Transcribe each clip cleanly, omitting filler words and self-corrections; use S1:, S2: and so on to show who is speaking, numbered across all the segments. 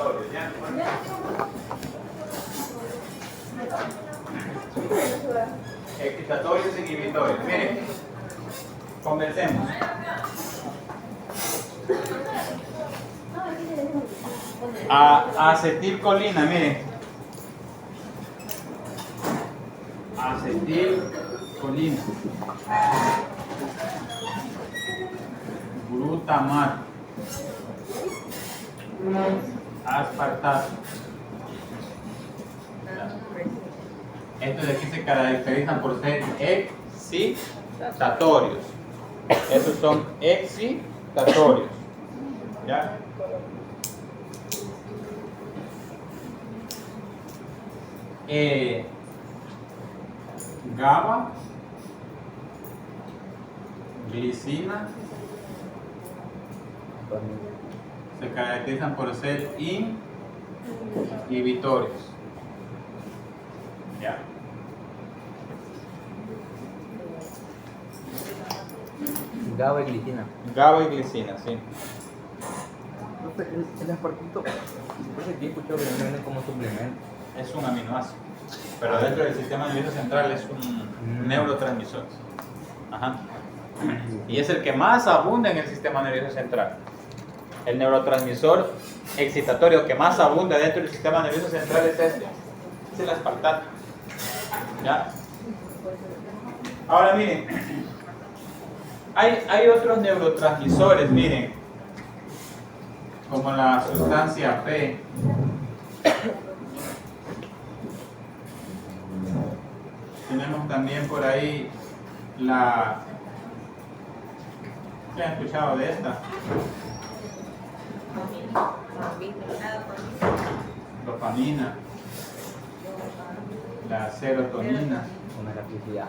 S1: excitatorios, ¿ya? Excitatorios e inhibitorios. Miren, conversemos. Acetilcolina, miren. Acetilcolina. Glutamato. Aspartato. Estos de aquí se caracterizan por ser excitatorios. Estos son excitatorios. ¿Ya? GABA, glicina, se caracterizan por ser inhibitorios. ¿Ya?
S2: GABA y glicina.
S1: GABA y glicina, sí.
S2: El aspartito, parece que he escuchado que no viene como suplemento.
S1: Es un aminoácido, pero dentro del sistema nervioso central es un neurotransmisor. Ajá. Y es el que más abunda en el sistema nervioso central. El neurotransmisor excitatorio que más abunda dentro del sistema nervioso central es este. Es el aspartato. ¿Ya? Ahora miren, hay otros neurotransmisores, miren, como la sustancia P. Tenemos también por ahí la... ¿Qué han escuchado de esta? Dopamina, la serotonina.
S2: Una electricidad.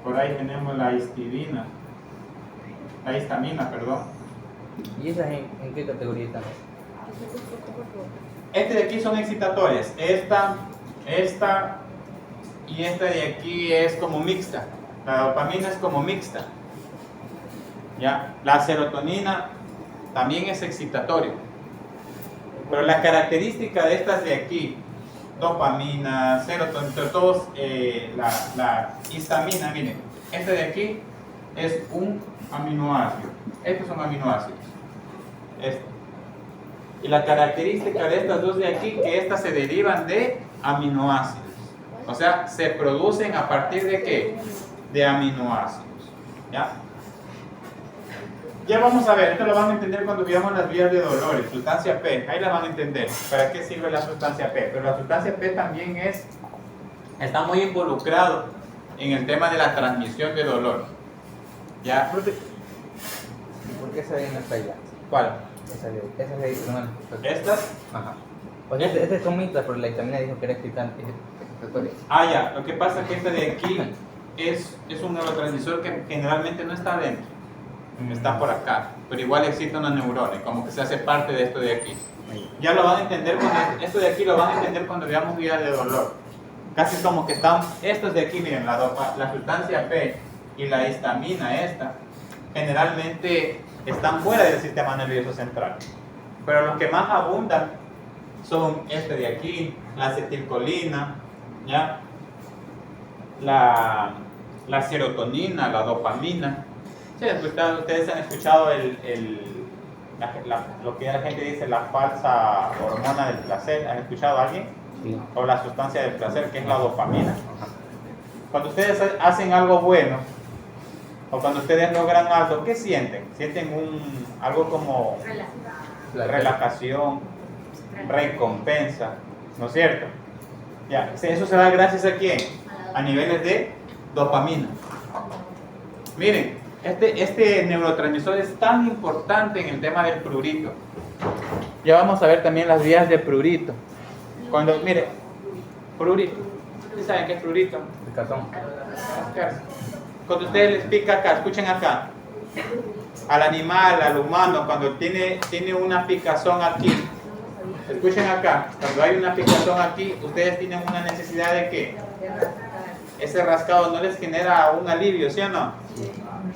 S1: Por ahí tenemos la histamina, perdón.
S2: ¿Y esas en qué categoría están?
S1: Este de aquí son excitatorias. Esta y esta de aquí es como mixta. La dopamina es como mixta. ¿Ya? La serotonina también es excitatorio. Pero la característica de estas de aquí, dopamina, serotonina, todos, la histamina, miren, este de aquí es un aminoácido. Estos son aminoácidos. Este. Y la característica de estas dos de aquí, que estas se derivan de aminoácidos. O sea, se producen a partir de ¿qué? De aminoácidos. ¿Ya? Ya vamos a ver, esto lo van a entender cuando veamos las vías de dolor, sustancia P, ahí la van a entender, para qué sirve la sustancia P. Pero la sustancia P también está muy involucrado en el tema de la transmisión de dolor. ¿Ya?
S2: ¿Por qué esa de ahí no está allá?
S1: ¿Cuál?
S2: Esa de ahí, no.
S1: ¿Estas?
S2: Ajá. O sea, estas son mixtas, pero la histamina dijo que era excitatoria.
S1: Ah, ya, lo que pasa es que esta de aquí es un neurotransmisor que generalmente no está adentro, está por acá, pero igual excita una neurona, como que se hace parte de esto de aquí. Ya lo van a entender esto de aquí lo van a entender cuando veamos vías de dolor. Casi como que están, estos de aquí, miren, la sustancia P y la histamina esta, generalmente están fuera del sistema nervioso central. Pero los que más abundan son este de aquí, la acetilcolina, ¿ya? La serotonina, la dopamina. Sí, ustedes han escuchado lo que la gente dice, la falsa hormona del placer. ¿Han escuchado a alguien?
S2: Sí.
S1: O la sustancia del placer, que es la dopamina. Cuando ustedes hacen algo bueno, o cuando ustedes logran algo, ¿qué sienten? Sienten algo como relajación, recompensa, ¿no es cierto? Ya, eso se da gracias a quién? A niveles de dopamina. Miren, este neurotransmisor es tan importante en el tema del prurito. Ya vamos a ver también las vías de prurito. Cuando, mire, prurito. ¿Ustedes saben qué es prurito?
S2: Picazón.
S1: Cuando ustedes les pica acá, escuchen acá. Al animal, al humano, cuando tiene una picazón aquí, escuchen acá, cuando hay una picazón aquí, ustedes tienen una necesidad de que ese rascado no les genera un alivio, ¿sí o no?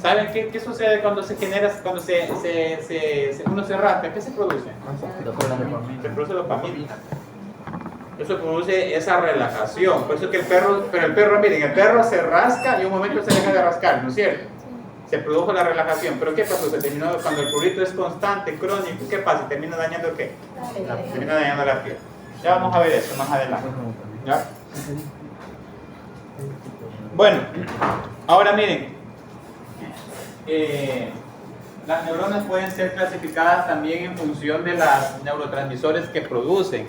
S1: ¿Saben qué sucede cuando se genera, cuando uno se rasca? ¿Qué se produce? Se produce dopamina. Eso produce esa relajación. Por eso que el perro, pero el perro, miren, el perro se rasca y un momento se deja de rascar, ¿no es cierto? Se produjo la relajación. Pero ¿qué pasó? Se terminó, cuando el prurito es constante, crónico, ¿qué pasa? Termina dañando ¿qué? Termina dañando la piel. Ya vamos a ver eso más adelante. ¿Ya? Bueno, ahora miren, las neuronas pueden ser clasificadas también en función de los neurotransmisores que producen.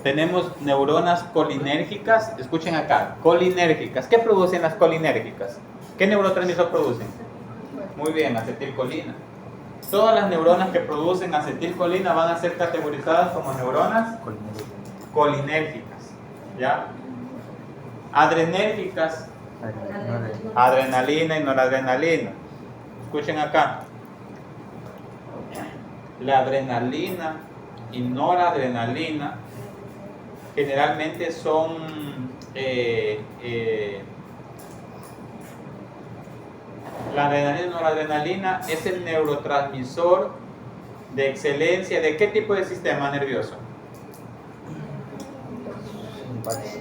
S1: Tenemos neuronas colinérgicas, escuchen acá, colinérgicas. ¿Qué producen las colinérgicas? ¿Qué neurotransmisor producen? Muy bien, acetilcolina. Todas las neuronas que producen acetilcolina van a ser categorizadas como neuronas colinérgicas. ¿Ya? Adrenérgicas, adrenalina y noradrenalina. Escuchen acá. La adrenalina y noradrenalina generalmente son la adrenalina y noradrenalina es el neurotransmisor de excelencia. ¿De qué tipo de sistema nervioso?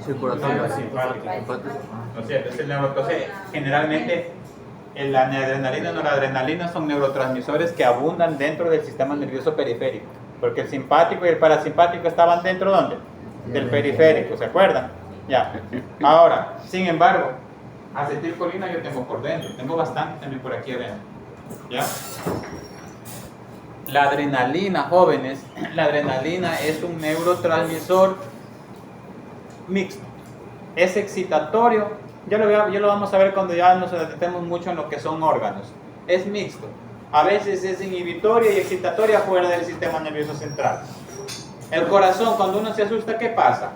S1: Simpático. ¿No es cierto? Es el entonces, generalmente la adrenalina y noradrenalina son neurotransmisores que abundan dentro del sistema nervioso periférico, porque el simpático y el parasimpático estaban dentro, ¿dónde? Del periférico, ¿se acuerdan? Ya. Ahora, sin embargo, acetilcolina yo tengo por dentro, tengo bastante también por aquí adentro. ¿Ya? La adrenalina, jóvenes, la adrenalina es un neurotransmisor mixto. Es excitatorio. Ya lo vamos a ver cuando ya nos detengamos mucho en lo que son órganos. Es mixto. A veces es inhibitoria y excitatoria fuera del sistema nervioso central. El corazón, cuando uno se asusta, ¿qué pasa?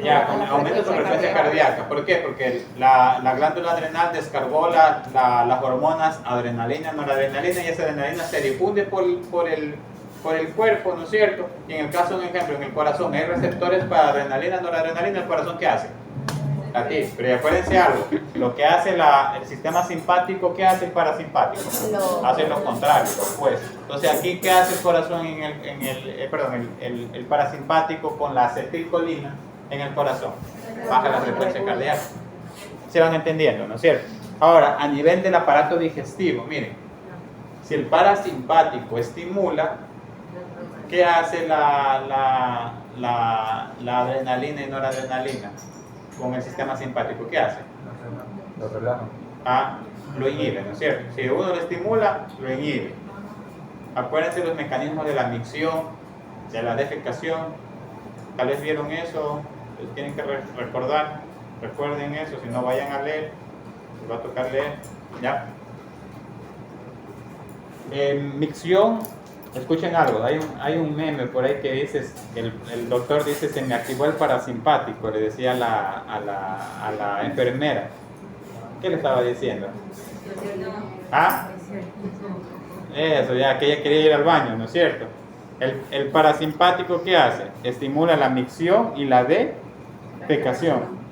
S1: Ya, aumenta su frecuencia cardíaca. ¿Por qué? Porque la glándula adrenal descargó las hormonas adrenalina, noradrenalina, y esa adrenalina se difunde por el cuerpo, ¿no es cierto? Y en el caso, un ejemplo, en el corazón hay receptores para adrenalina, noradrenalina. ¿El corazón qué hace? Latir. Pero acuérdense algo, lo que hace el sistema simpático, ¿qué hace el parasimpático? Hace lo contrario, pues. Entonces aquí, ¿qué hace el corazón el parasimpático con la acetilcolina en el corazón? Baja la frecuencia cardíaca. ¿Se van entendiendo, no es cierto? Ahora, a nivel del aparato digestivo, miren, si el parasimpático estimula, ¿qué hace la adrenalina y noradrenalina con el sistema simpático? ¿Qué hace?
S2: Lo relaja.
S1: Lo inhibe, ¿no es cierto? Si uno lo estimula, lo inhibe. Acuérdense los mecanismos de la micción, de la defecación. Tal vez vieron eso, tienen que recordar. Recuerden eso, si no vayan a leer, les va a tocar leer. ¿Ya? Micción. Escuchen algo, hay un meme por ahí que dice, el doctor dice, se me activó el parasimpático, le decía a la enfermera. ¿Qué le estaba diciendo? Eso, ya, que ella quería ir al baño, ¿no es cierto? El parasimpático, ¿qué hace? Estimula la micción y la defecación.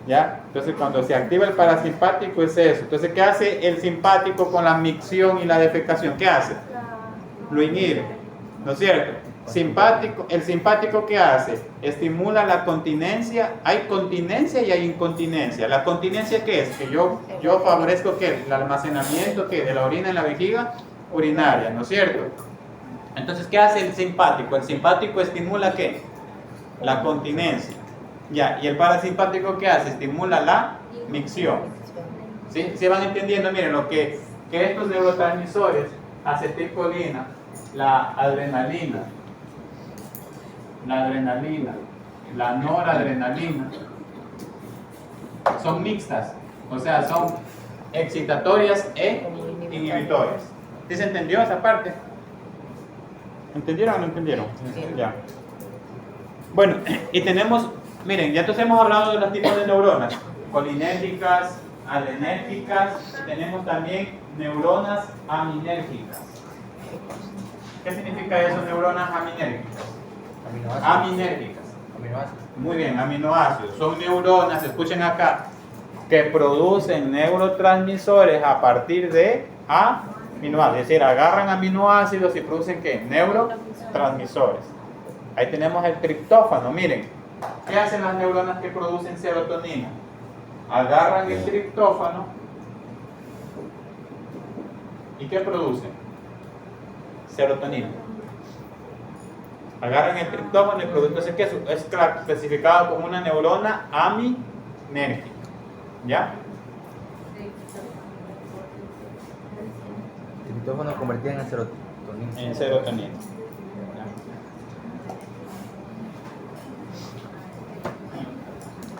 S1: ¿Ya? Entonces, cuando se activa el parasimpático es eso. Entonces, ¿qué hace el simpático con la micción y la defecación? ¿Qué hace? Lo inhibe, ¿no es cierto? El simpático, ¿qué hace? Estimula la continencia. Hay continencia y hay incontinencia. ¿La continencia qué es? Que yo favorezco ¿qué? El almacenamiento ¿qué? De la orina en la vejiga urinaria, ¿no es cierto? Entonces, ¿qué hace el simpático? El simpático estimula ¿qué? La continencia. Ya, ¿y el parasimpático qué hace? Estimula la micción. ¿Sí? ¿Sí van entendiendo? Miren, lo que estos neurotransmisores, acetilcolina, la adrenalina, la noradrenalina, son mixtas, o sea, son excitatorias e inhibitorias. ¿Sí se entendió esa parte? ¿Entendieron o no entendieron? Ya. Bueno, y tenemos, miren, ya entonces hemos hablado de los tipos de neuronas, colinérgicas, adrenérgicas, tenemos también neuronas aminérgicas. ¿Qué significa eso, neuronas aminérgicas? Aminérgicas.
S2: Aminoácidos.
S1: Muy bien, aminoácidos. Son neuronas, escuchen acá, que producen neurotransmisores a partir de aminoácidos. Es decir, agarran aminoácidos y producen ¿qué? Neurotransmisores. Ahí tenemos el triptófano. Miren, ¿qué hacen las neuronas que producen serotonina? Agarran el triptófano y ¿qué producen? Serotonina. Agarran el triptófano y producen, entonces, ¿qué es especificado como una neurona aminérgica? ¿Ya?
S2: El triptófano convertido en serotonina.
S1: En serotonina.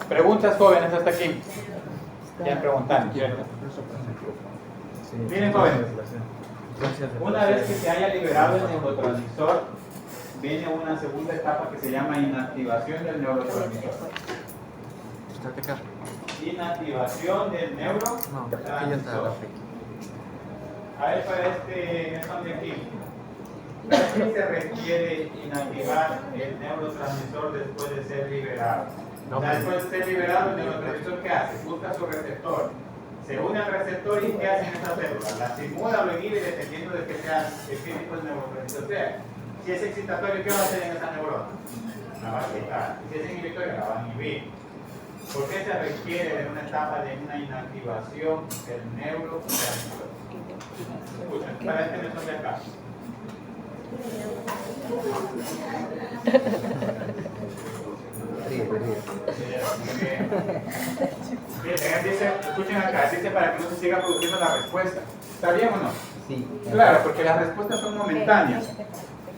S1: Preguntas, jóvenes, hasta aquí. Ya preguntan, ¿cierto?
S2: Sí.
S1: Miren, jóvenes, una vez que se haya liberado el neurotransmisor, viene una segunda etapa que se llama inactivación del neurotransmisor. Inactivación del neurotransmisor. A ver, para este mesón de aquí, ¿para qué se requiere inactivar el neurotransmisor después de ser liberado? O sea, después de ser liberado, el neurotransmisor, ¿qué hace? Busca su receptor. Se une al receptor y ¿qué hacen esas células? La estimula o lo inhibe dependiendo de que sea el qué tipo de neurotransmisor sea. Si es excitatorio, ¿qué va a hacer en esa neurona? La va a excitar. Si es inhibitorio, la va a inhibir. ¿Por qué se requiere de una etapa de una inactivación del neurotransmisor? Escuchen, para este mesón de acá. Escuchen acá, dice para que no se siga produciendo la respuesta. ¿Está bien o no?
S2: Sí.
S1: Claro, porque las respuestas son momentáneas.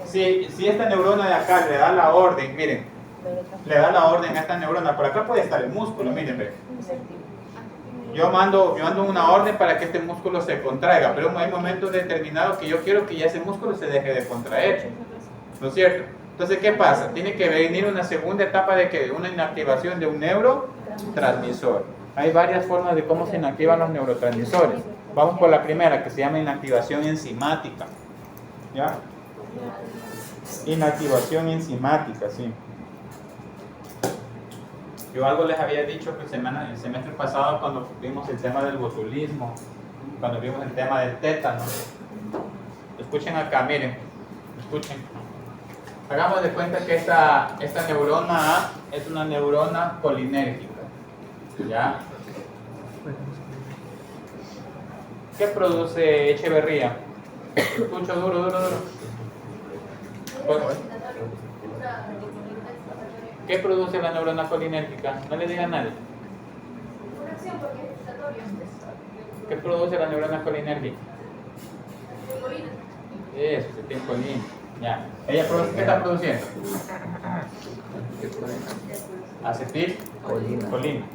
S1: Si esta neurona de acá le da la orden, miren, le da la orden a esta neurona, por acá puede estar el músculo, miren, ve. Yo mando una orden para que este músculo se contraiga, pero hay momentos determinados que yo quiero que ya ese músculo se deje de contraer, ¿no es cierto? Entonces, ¿qué pasa? Tiene que venir una segunda etapa de que una inactivación de un neurotransmisor. Hay varias formas de cómo se inactivan los neurotransmisores. Vamos por la primera, que se llama inactivación enzimática. ¿Ya? Inactivación enzimática, sí. Yo algo les había dicho que el semestre pasado cuando vimos el tema del botulismo, cuando vimos el tema del tétano. Escuchen acá, miren, escuchen. Hagamos de cuenta que esta neurona A es una neurona colinérgica. ¿Ya? ¿Qué produce Echeverría? Escucho duro. ¿Qué produce la neurona colinérgica? No le diga a nadie. ¿Qué produce la neurona colinérgica? Eso, acetilcolina. Ya. ¿Ella produce, qué está produciendo? Acetilcolina.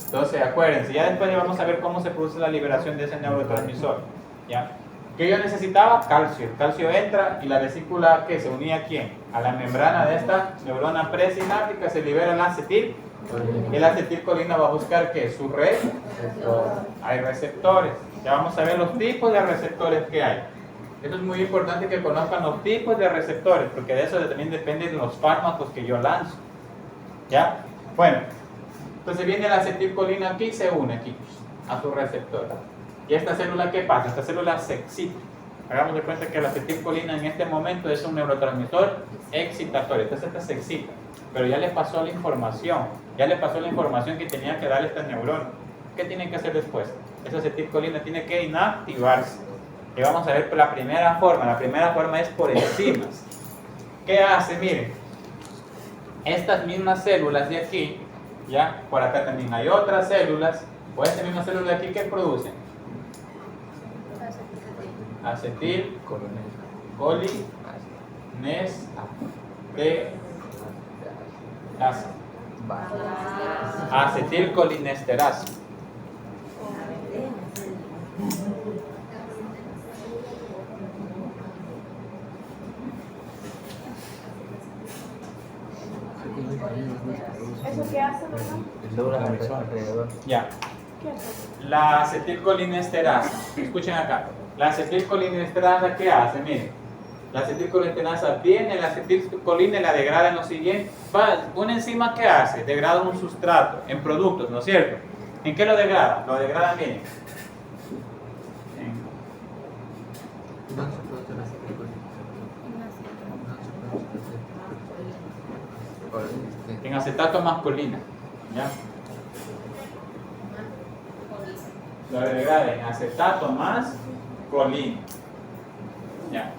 S1: Entonces, acuérdense, ya después vamos a ver cómo se produce la liberación de ese neurotransmisor. ¿Ya? ¿Qué yo necesitaba? Calcio. El calcio entra y la vesícula que se unía a quién? A la membrana de esta neurona presináptica se libera el acetil. Y la acetilcolina va a buscar ¿qué? Su receptor. Hay receptores. Ya vamos a ver los tipos de receptores que hay. Esto es muy importante que conozcan los tipos de receptores, porque de eso también dependen los fármacos que yo lanzo. ¿Ya? Bueno, entonces viene la acetilcolina aquí y se une aquí a su receptor. ¿Y esta célula qué pasa? Esta célula se excita. Hagamos de cuenta que la acetilcolina en este momento es un neurotransmisor excitatorio. Entonces esta se excita, pero ya le pasó la información. Ya le pasó la información que tenía que darle esta neurona. ¿Qué tiene que hacer después? Esa acetilcolina tiene que inactivarse. Y vamos a ver la primera forma. La primera forma es por enzimas. ¿Qué hace? Miren, estas mismas células de aquí, ya, por acá también hay otras células, o esta misma célula de aquí, ¿qué producen? Acetilcolinesterasa.
S3: ¿Eso qué hace, verdad?
S1: Ya. La acetilcolinesterasa. Escuchen acá. La acetilcolinesterasa, ¿qué hace? Miren. La acetilcolinesterasa viene, la acetilcolina la degrada en lo siguiente. Una enzima, ¿qué hace? Degrada un sustrato en productos, ¿no es cierto? ¿En qué lo degrada? Lo degrada, miren.
S2: ¿Dónde se produce la acetilcolina?
S1: En acetato masculina. ¿Ya? Lo degrada en acetato más colina. ¿Ya?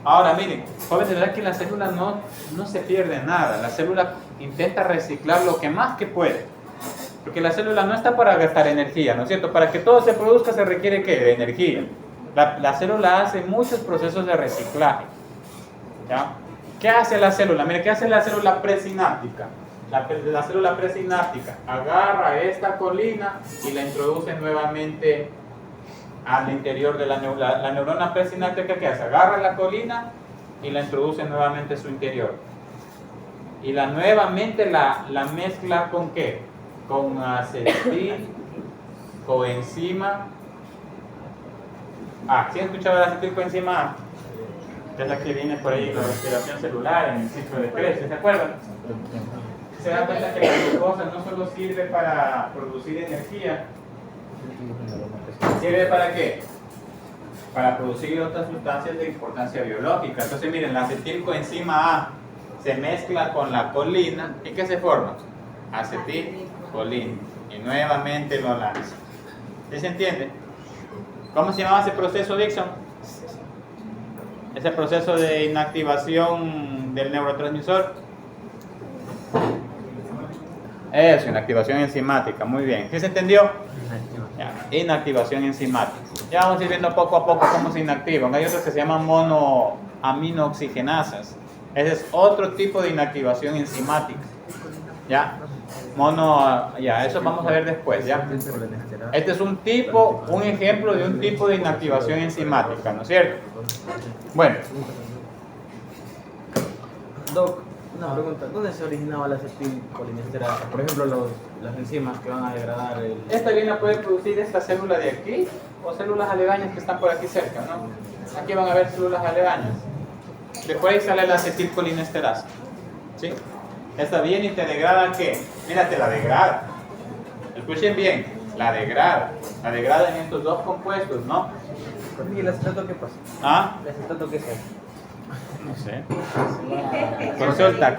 S1: Ahora miren, jóvenes, ¿verdad que la célula no se pierde nada? La célula intenta reciclar lo que más que puede. Porque la célula no está para gastar energía, ¿no es cierto? Para que todo se produzca se requiere ¿qué? De energía. La célula hace muchos procesos de reciclaje. ¿Ya? ¿Qué hace la célula? Mire, ¿qué hace la célula presináptica? La célula presináptica agarra esta colina y la introduce nuevamente al interior de la neurona. La neurona presináptica, ¿qué hace? Agarra la colina y la introduce nuevamente a su interior. Y nuevamente la mezcla ¿con qué? Con acetil, coenzima. ¿Sí han escuchado de acetilcoenzima A? Que es la que viene por ahí, la respiración celular en el ciclo de Krebs, ¿se acuerdan? Se dan cuenta que la glucosa no solo sirve para producir energía, ¿sirve para qué? Para producir otras sustancias de importancia biológica. Entonces miren, la acetilcoenzima A se mezcla con la colina y ¿qué se forma? Acetilcolina. Y nuevamente lo lanza. ¿Sí se entiende? ¿Cómo se llamaba ese proceso, Dixon? Ese proceso de inactivación del neurotransmisor. Eso, inactivación enzimática, muy bien. ¿Sí se entendió? Ya, inactivación enzimática. Ya vamos a ir viendo poco a poco cómo se inactivan. Hay otros que se llaman monoaminooxigenasas. Ese es otro tipo de inactivación enzimática. ¿Ya? Eso vamos a ver después, ¿ya? Este es un ejemplo de un tipo de inactivación enzimática, ¿no es cierto? Bueno.
S2: Doc, una pregunta. ¿Dónde se originaba la acetilcolinesterasa? Por ejemplo, las enzimas que van a degradar el...
S1: Esta bien la puede producir esta célula de aquí o células aledañas que están por aquí cerca, ¿no? Aquí van a ver células aledañas. Después ahí sale la acetilcolinesterasa. ¿Sí? Esta viene y te degrada ¿qué? Mira, te la degrada. Escuchen bien, la degrada. La degrada en estos dos compuestos, ¿no?
S2: ¿Y el acetato qué pasa?
S1: ¿Ah?
S2: ¿El acetato qué es?
S1: No sé. Consulta.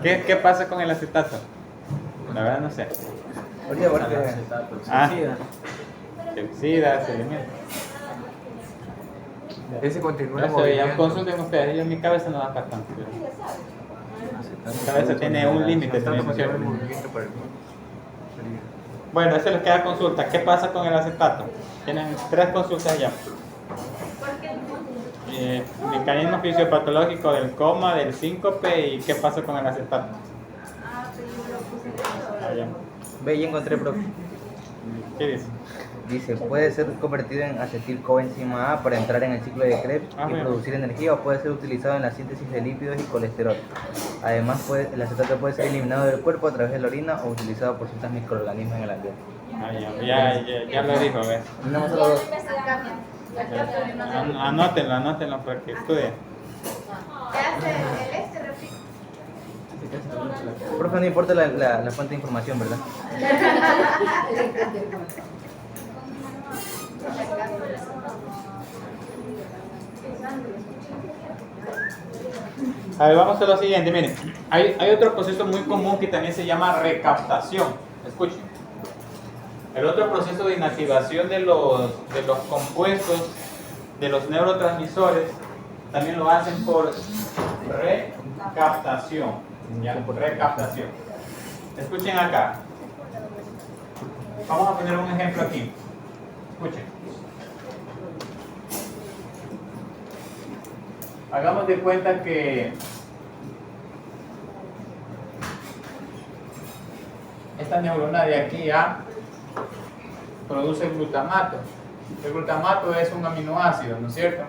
S1: ¿Qué pasa con el acetato? La verdad no sé.
S2: Ahorita bueno que el acetato se oxida.
S1: Se oxida, se elimina.
S2: Ese continúa en
S1: No sé, ya
S2: movimiento.
S1: consulten ustedes, en mi cabeza no da para tanto. Mi cabeza tiene un límite. Bueno, eso les queda consulta. ¿Qué pasa con el acetato? Tienen 3 consultas ya. Mecanismo fisiopatológico del coma, del síncope y qué pasa con el acetato.
S2: Ve, ya encontré, profe.
S1: ¿Qué dice?
S4: Dice, puede ser convertido en acetilcoenzima A para entrar en el ciclo de Krebs y
S1: bien.
S4: producir energía, o puede ser utilizado en la síntesis de lípidos y colesterol. Además, el acetato puede ser eliminado del cuerpo a través de la orina o utilizado por ciertos microorganismos en el ambiente.
S1: Ya lo dijo, a ver.
S4: No solo dos.
S1: Anótenlo para que estudien.
S4: Profe, no importa la fuente de información, ¿verdad?
S1: A ver, vamos a lo siguiente, miren. Hay otro proceso muy común que también se llama recaptación. Escuchen. El otro proceso de inactivación de los compuestos, de los neurotransmisores, también lo hacen por recaptación. ¿Ya? Por recaptación. Escuchen acá. Vamos a poner un ejemplo aquí. Escuchen. Hagamos de cuenta que esta neurona de aquí A produce glutamato. El glutamato es un aminoácido, ¿no es cierto?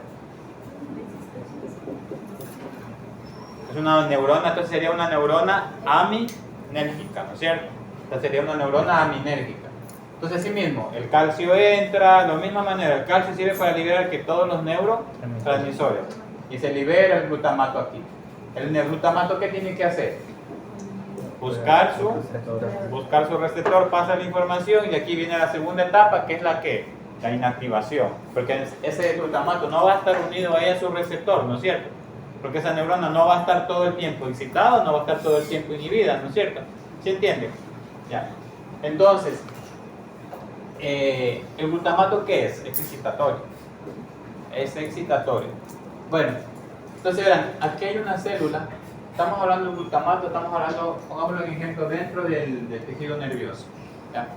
S1: Es una neurona, entonces sería una neurona aminérgica, ¿no es cierto? Entonces sería una neurona aminérgica. Entonces así mismo, el calcio entra, de la misma manera, el calcio sirve para liberar que todos los neurotransmisores. Y se libera el glutamato aquí. El glutamato, ¿qué tiene que hacer? buscar su receptor, pasa la información y aquí viene la segunda etapa que es la inactivación, porque ese glutamato no va a estar unido ahí a su receptor, ¿no es cierto? Porque esa neurona no va a estar todo el tiempo excitada, no va a estar todo el tiempo inhibida, ¿no es cierto? ¿Sí entiende? Ya. Entonces, ¿el glutamato qué es? Es excitatorio. Es excitatorio. Bueno, entonces verán, aquí hay una célula, estamos hablando de glutamato, estamos hablando, pongámoslo en ejemplo, dentro del tejido nervioso. ¿Ya?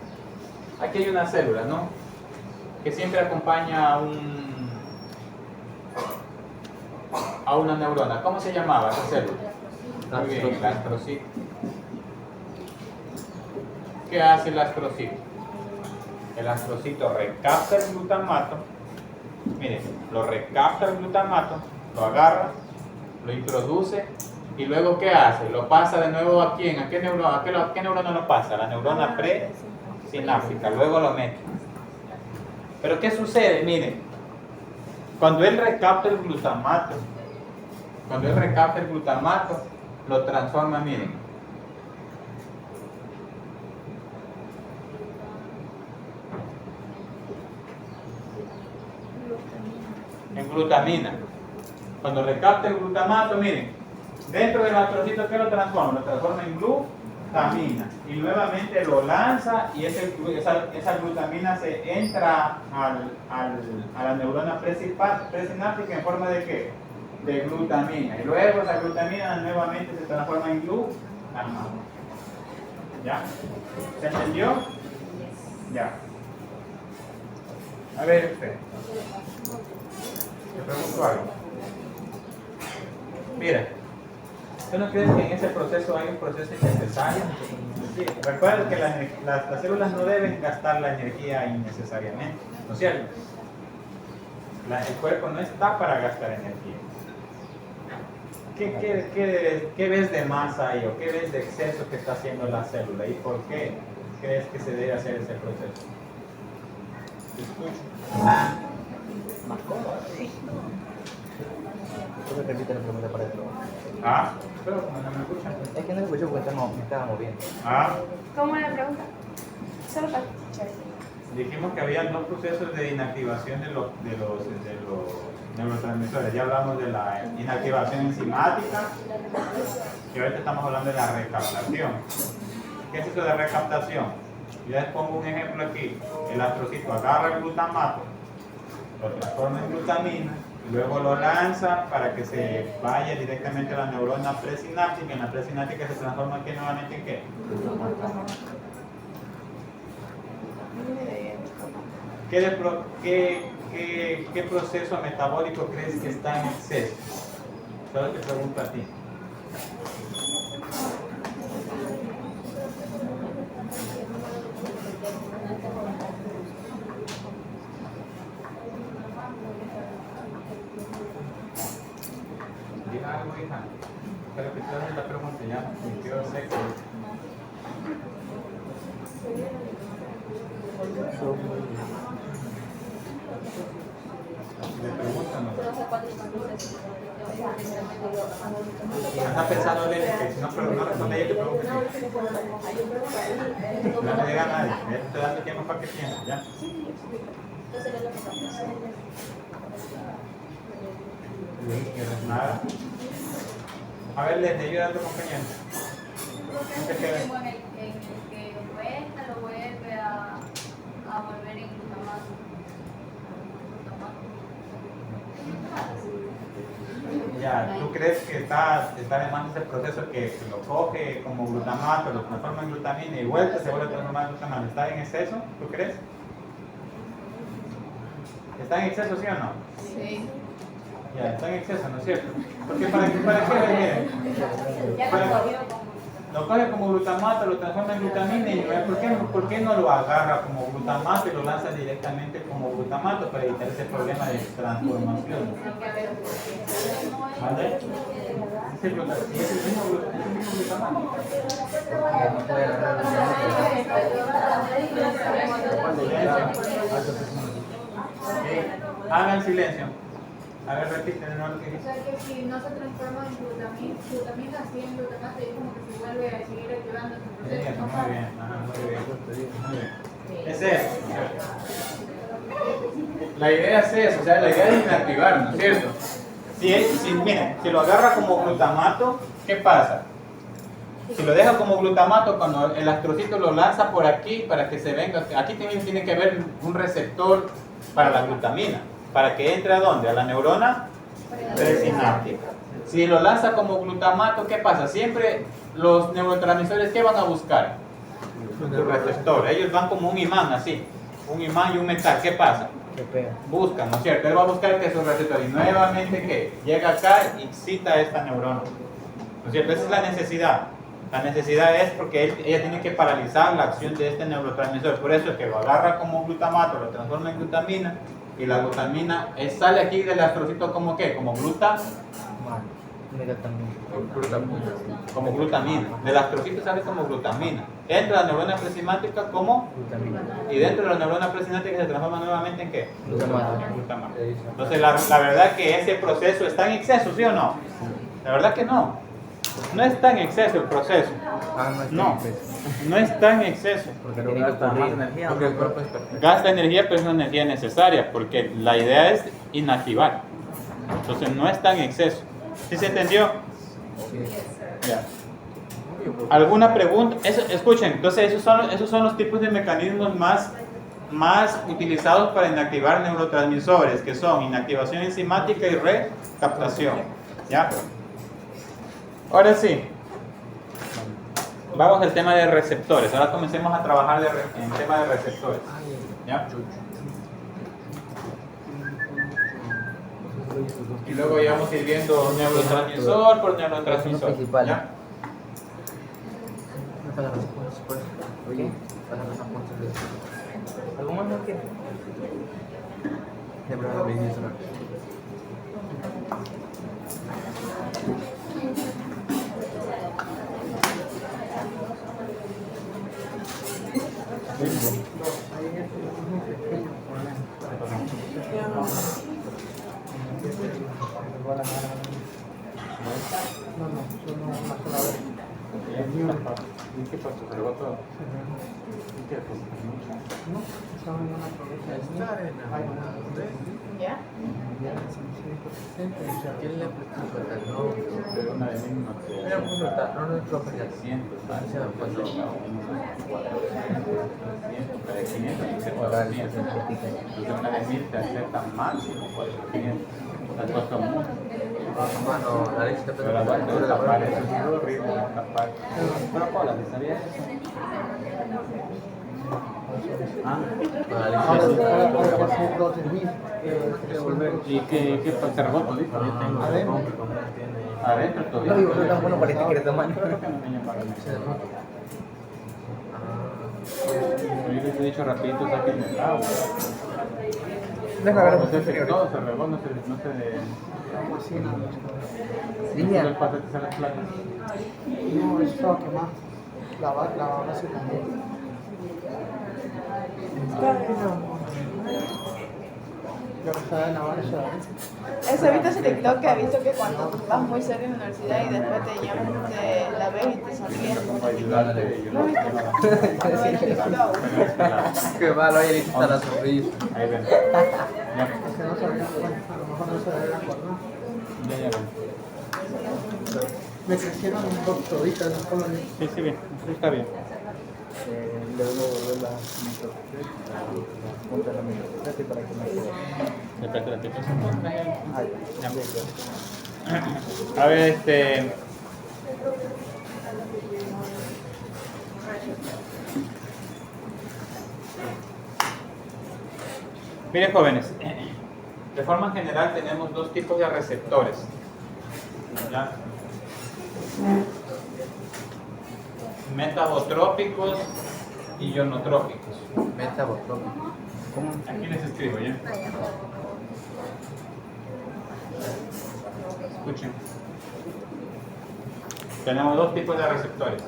S1: Aquí hay una célula, ¿no? Que siempre acompaña a una neurona. ¿Cómo se llamaba esa célula? Muy bien, el astrocito. ¿Qué hace el astrocito? El astrocito recapta el glutamato. Miren, lo recapta el glutamato, lo agarra, lo introduce y luego ¿qué hace? Lo pasa de nuevo ¿a quién? ¿A qué neurona? ¿A qué neurona lo pasa? A la neurona presináptica. Luego lo mete. Pero ¿qué sucede? Miren, cuando él recapta el glutamato, lo transforma, miren, en glutamina. Cuando recapta el glutamato, miren, dentro del astrocito, ¿qué lo transforma? Lo transforma en glutamina y nuevamente lo lanza y esa glutamina se entra a la neurona presináptica en forma de ¿qué? De glutamina, y luego esa glutamina nuevamente se transforma en glutamato. ¿Ya? ¿Se entendió? Ya. A ver usted. Te pregunto algo. Mira, ¿tú no crees que en ese proceso hay un proceso innecesario? Sí, recuerda que las células no deben gastar la energía innecesariamente, ¿no es cierto? El cuerpo no está para gastar energía. ¿Qué ves de más ahí o qué ves de exceso que está haciendo la célula y por qué crees que se debe hacer ese proceso? ¿Te escucho?
S2: Más cómodo. ¿Tú me repites la pregunta para esto?
S1: Ah, pero como no me escuchan.
S4: Es que no lo escuché porque me estaba moviendo.
S1: Ah,
S3: ¿Cómo es la pregunta? Solo para escuchar.
S1: dijimos que había dos procesos de inactivación de los neurotransmisores. Ya hablamos de la inactivación enzimática y ahorita estamos hablando de la recaptación. ¿Qué es eso de recaptación? Yo les pongo un ejemplo aquí. El astrocito agarra el glutamato, lo transforma en glutamina y luego lo lanza para que se vaya directamente a la neurona presináptica. En la presináptica se transforma aquí nuevamente en ¿qué? ¿Qué proceso metabólico crees que está en exceso? Solo te pregunto a ti. Diga algo, hija. Pero que te hagas la pregunta ya. Me quedo seco. Le preguntan, ¿no? Está pensando Lele, que si no responde ella, te pregunto. No le diga a nadie, ya te estoy dando tiempo para que pienses, ¿ya? Nada. A ver, les ayuda a tu compañero.
S5: En el que vuelta, lo vuelve a volver en glutamato.
S1: Ya, ¿tú crees que está de más ese proceso que lo coge como glutamato, lo transforma en glutamina y vuelta se vuelve a transformar en glutamato? ¿Está en exceso? ¿Tú crees? ¿Está en exceso, sí o no?
S5: Sí.
S1: Ya, está en exceso, ¿no es cierto? Porque ¿para qué miren?
S5: Ya lo cogió como.
S1: Lo coge como glutamato, lo transforma en glutamina y ¿por qué no lo agarra como glutamato y lo lanza directamente como glutamato para evitar ese problema de transformación? ¿Vale? ¿Es el mismo glutamato? Silencio. Ok. Hagan silencio. A ver, repite de nuevo lo que
S5: O
S1: dice.
S5: sea que si no se transforma en glutamina, así en glutamato, y como que se vuelve a seguir activando su proceso.
S1: Bien, muy bien, ajá, muy bien. Muy bien. Es eso. La idea es eso, o sea, la idea es inactivar, ¿no es cierto? Miren, si lo agarra como glutamato, ¿qué pasa? Si lo deja como glutamato, cuando el astrocito lo lanza por aquí para que se venga, aquí tiene que haber un receptor para la glutamina, para que entre ¿a dónde? A la neurona presináptica. Si lo lanza como glutamato, ¿qué pasa? Siempre los neurotransmisores, ¿qué van a buscar? Su receptor. Ellos van como un imán, así. Un imán y un metal. ¿Qué pasa?
S2: Se pega.
S1: Buscan, ¿no es cierto? Él va a buscar que su receptor, y nuevamente ¿qué? Llega acá y excita esta neurona. ¿No es cierto? Esa es la necesidad. La necesidad es porque ella tiene que paralizar la acción de este neurotransmisor. Por eso es que lo agarra como glutamato, lo transforma en glutamina, y la glutamina sale aquí del astrocito como ¿qué? Como como glutamina. Del astrocito sale como glutamina. Entra la neurona presináptica como
S4: Glutamina.
S1: y dentro de la neurona presináptica se transforma nuevamente en ¿qué?
S4: Glutamato.
S1: En glutamato. Entonces la verdad que ese proceso está en exceso, ¿sí o no? La verdad que no. No está en exceso el proceso. No, no está en exceso.
S2: Porque
S4: Tiene
S2: no
S4: que
S2: gasta más
S4: ocurrir.
S2: energía.
S6: Porque el cuerpo es perfecto.
S1: Gasta energía, pero es una energía necesaria, porque la idea es inactivar. Entonces no está en exceso. ¿Sí se entendió? Ya. ¿Alguna pregunta? Escuchen, entonces esos son los tipos de mecanismos más utilizados para inactivar neurotransmisores, que son inactivación enzimática y recaptación. ¿Ya? Ahora sí, vamos al tema de receptores. Ahora comencemos a trabajar en el tema de receptores. ¿Ya? Y luego ya vamos a ir viendo neurotransmisor por neurotransmisor. ¿Ya?
S4: Oye, ¿algo más no quieres?
S6: De prueba de inicio.
S1: ¿Qué pasó? ¿Se lo todo? ¿Qué
S3: ¿Ya?
S6: ¿Quién le aplicó el no?
S1: Pero una de mí no sé.
S6: Mira, pues no está, no es propio.
S1: 300, ¿vale?
S6: Se va a pasar.
S1: 400, cada 500 y se
S4: Ahora
S1: paga
S4: el
S1: 100.
S4: 60.
S1: Entonces una de 1000 te aceptan máximo 400. Las cosas mucho.
S6: Mano, la leche te
S1: Pero
S6: pega
S1: la
S6: por
S1: verdad
S6: la
S1: es
S6: pared.
S1: eso es horrible, tapar. Pero Paula, ¿te sabías eso? Ah, ¿y qué pasa? ¿Reboto? Adentro todavía.
S4: No, digo, no es tan bueno para el sticker de tamaño.
S1: Yo les he dicho rapidito, saquen el agua.
S4: Deja ver
S1: No
S4: los
S1: se
S4: anteriores.
S1: todo, se rebota, no se
S4: Niña.
S1: los paquetes a las placas.
S7: No, eso estaba quemado. La bala se quemó. Yo que estaba en la bala,
S3: Eso ahorita se TikTok que ha visto que cuando vas muy serio en la universidad y después te llaman, te la ves y te sonríes.
S1: Para ayudarte, yo
S3: ¿No
S1: no
S3: viste?
S1: sé.
S3: No, en TikTok.
S6: Qué malo, ahí le quita la sonrisa.
S1: Ahí ven. Ya,
S7: que no sabía, a lo mejor no se le había acordado.
S1: ya ven.
S7: Me crecieron dos toditas las colonias.
S1: Sí, sí, bien. Sí, está bien.
S2: Luego volver la punta de la microcreta para que me
S1: Espérate,
S2: Ay,
S1: ya. A ver, miren, jóvenes, de forma general tenemos dos tipos de receptores. ¿Ya? Metabotrópicos y ionotrópicos.
S6: Metabotrópico.
S4: ¿Cómo?
S1: Aquí les escribo, ¿ya? Escuchen. Tenemos dos tipos de receptores.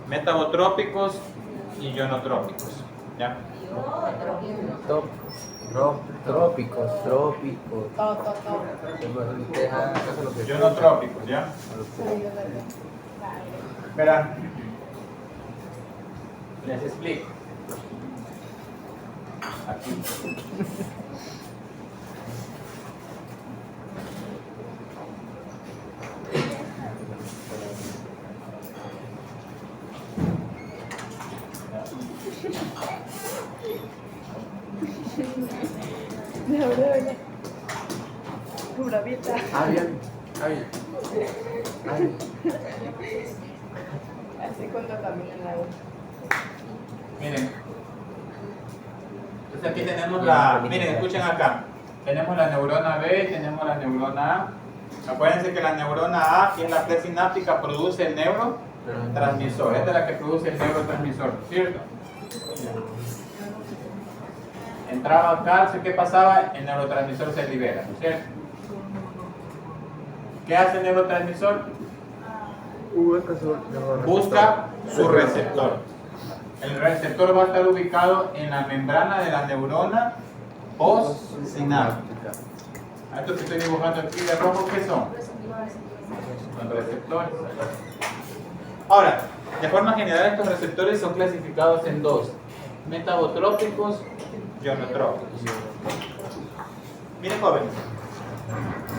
S1: Metabotrópicos y ionotrópicos. ¿Ya?
S4: Trópicos.
S3: Todo.
S1: Ionotrópicos, ¿ya? Verán, les explico. Aquí.
S3: Neurona. Bravita.
S6: Bien.
S3: Así cuando camina en la agua.
S1: Miren. Entonces aquí tenemos la, miren, escuchen acá. Tenemos la neurona B, tenemos la neurona A. Acuérdense que la neurona A, que es la presináptica, produce el neurotransmisor. Esta es la que produce el neurotransmisor, ¿cierto? Entraba calcio, ¿qué pasaba? El neurotransmisor se libera, ¿no es cierto? ¿Qué hace el neurotransmisor? Busca su receptor. El receptor va a estar ubicado en la membrana de la neurona postsináptica. Estos que estoy dibujando aquí de rojo, ¿qué son? Los receptores. Ahora, de forma general, estos receptores son clasificados en dos: metabotrópicos y ionotrópicos. Miren, jóvenes,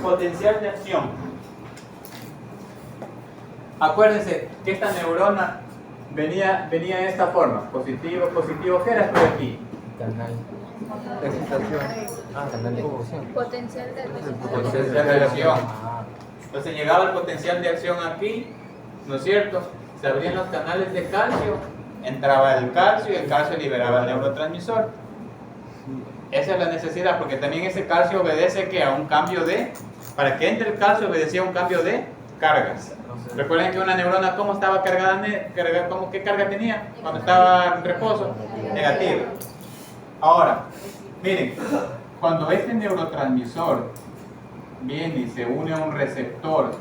S1: potencial de acción. Acuérdense que esta neurona venía de esta forma: positivo, ¿qué era esto de aquí?
S4: Canal. Canal de excitación.
S5: Potencial de
S1: Potencial de acción. Entonces llegaba el potencial de acción aquí, ¿no es cierto? Se abrían los canales de calcio, entraba el calcio y el calcio liberaba el neurotransmisor. Esa es la necesidad, porque también ese calcio obedece que a un cambio de, para que entre el calcio obedecía a un cambio de cargas. Recuerden que una neurona, ¿cómo estaba cargada? ¿Qué carga tenía cuando estaba en reposo? Negativa. Ahora, miren, cuando este neurotransmisor viene y se une a un receptor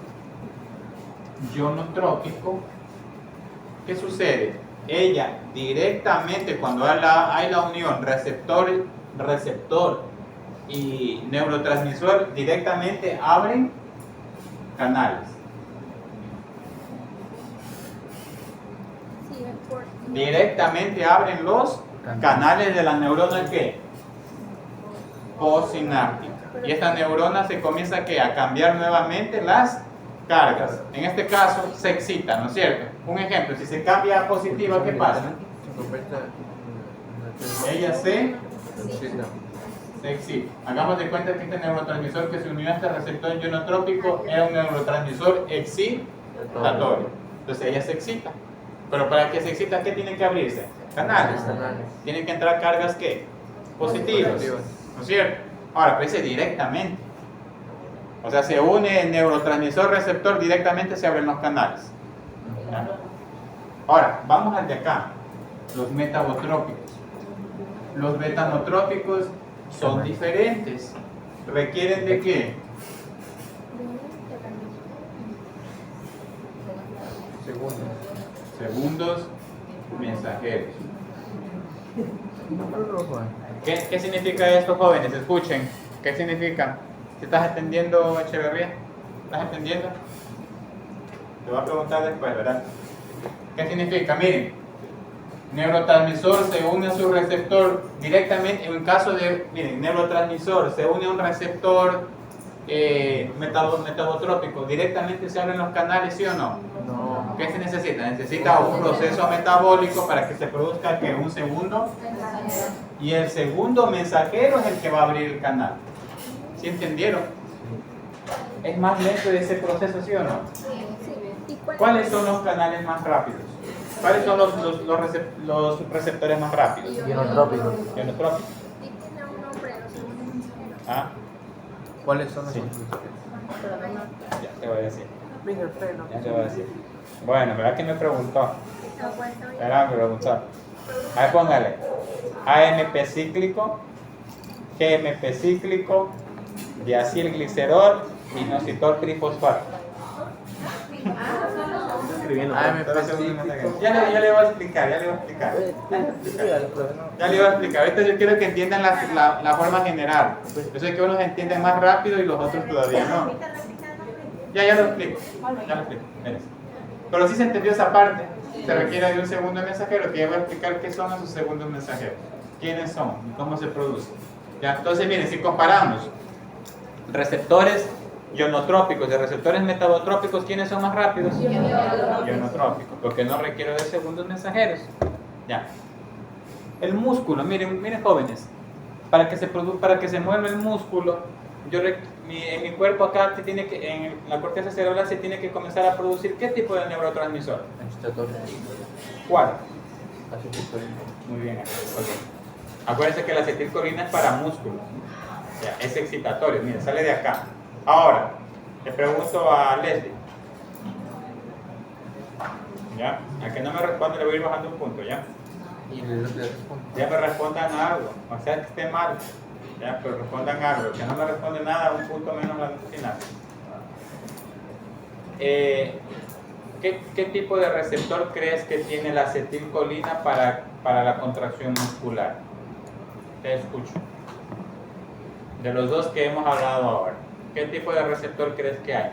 S1: ionotrópico, ¿qué sucede? Ella directamente, cuando hay la unión receptor y neurotransmisor, directamente abren canales. Directamente abren los canales de la neurona que postsináptica. Y esta neurona se comienza a cambiar nuevamente las cargas. En este caso se excita, ¿no es cierto? Un ejemplo, si se cambia a positiva, ¿qué pasa? Ella se excita. Hagamos de cuenta que este neurotransmisor que se unió a este receptor ionotrópico era un neurotransmisor excitatorio. Entonces ella se excita. Pero para que se excita, ¿qué tienen que abrirse? Canales. Tienen que entrar cargas ¿qué? Positivas. ¿No es cierto? Ahora, pues directamente. O sea, se une el neurotransmisor receptor, directamente se abren los canales. ¿Ya? Ahora, vamos al de acá. Los metabotrópicos. Los betanotrópicos son diferentes. ¿Requieren de qué? Segundos mensajeros. ¿Qué significa esto, jóvenes? Escuchen. ¿Qué significa? ¿Te estás entendiendo, Echeverría? ¿Estás entendiendo? Te voy a preguntar después, ¿verdad? ¿Qué significa? Miren, neurotransmisor se une a su receptor directamente. En un caso de, miren, neurotransmisor se une a un receptor metabotrópico, directamente se abren los canales, ¿sí o no?
S6: No.
S1: ¿Qué se necesita? Necesita un proceso metabólico para que se produzca que un segundo, y el segundo mensajero es el que va a abrir el canal. ¿Sí entendieron? Es más lento ese proceso, ¿sí o no? ¿Cuáles son los canales más rápidos? ¿Cuáles son los receptores más rápidos?
S4: Ionotrópico.
S1: Ionotrópicos.
S5: Y tiene un nombre, los segundos mensajeros.
S1: ¿Ah?
S6: ¿Cuáles son los
S1: Sí. Ya te voy a decir.
S7: Venga, el freno.
S1: Ya te voy a decir. Bueno, ¿verdad que me preguntó?
S5: Aguanta,
S1: ¿Verdad? Me preguntó. Ahí póngale. AMP cíclico, GMP cíclico, diacilglicerol, inositol trifosfato.
S2: Escribiendo.
S6: AMP
S1: Todos los segundos
S6: sí.
S1: mensajeros. Ya le voy a explicar, ya le voy a explicar. Ya le voy a explicar. Ahorita yo quiero que entiendan la forma general. Yo sé que unos entienden más rápido y los otros todavía no. Ya lo explico. Ya lo explico. Miren. Pero sí se entendió esa parte. Se requiere de un segundo mensajero, que ya voy a explicar qué son esos segundos mensajeros. ¿Quiénes son? ¿Y cómo se producen? ¿Ya? Entonces, miren, si comparamos receptores ionotrópicos y receptores metabotrópicos, ¿quiénes son más rápidos? Ionotrópicos, porque no requiero de segundos mensajeros. Ya. El músculo, miren jóvenes, para que se mueva el músculo, en mi cuerpo acá en la corteza cerebral se tiene que comenzar a producir ¿qué tipo de neurotransmisor? ¿Cuál? Muy bien, okay. Acuérdense que la acetilcolina es para músculo, ya, es excitatorio, miren, sale de acá. Ahora, le pregunto a Leslie, ¿ya? A que no me responde le voy a ir bajando un punto, ¿ya?
S6: Y el otro le responde.
S1: Ya me respondan algo, o sea que esté mal, ya, pero respondan algo, que no me responde nada, un punto menos la nota final. ¿Qué tipo de receptor crees que tiene la acetilcolina para la contracción muscular? Te escucho. De los dos que hemos hablado ahora, ¿qué tipo de receptor crees que hay?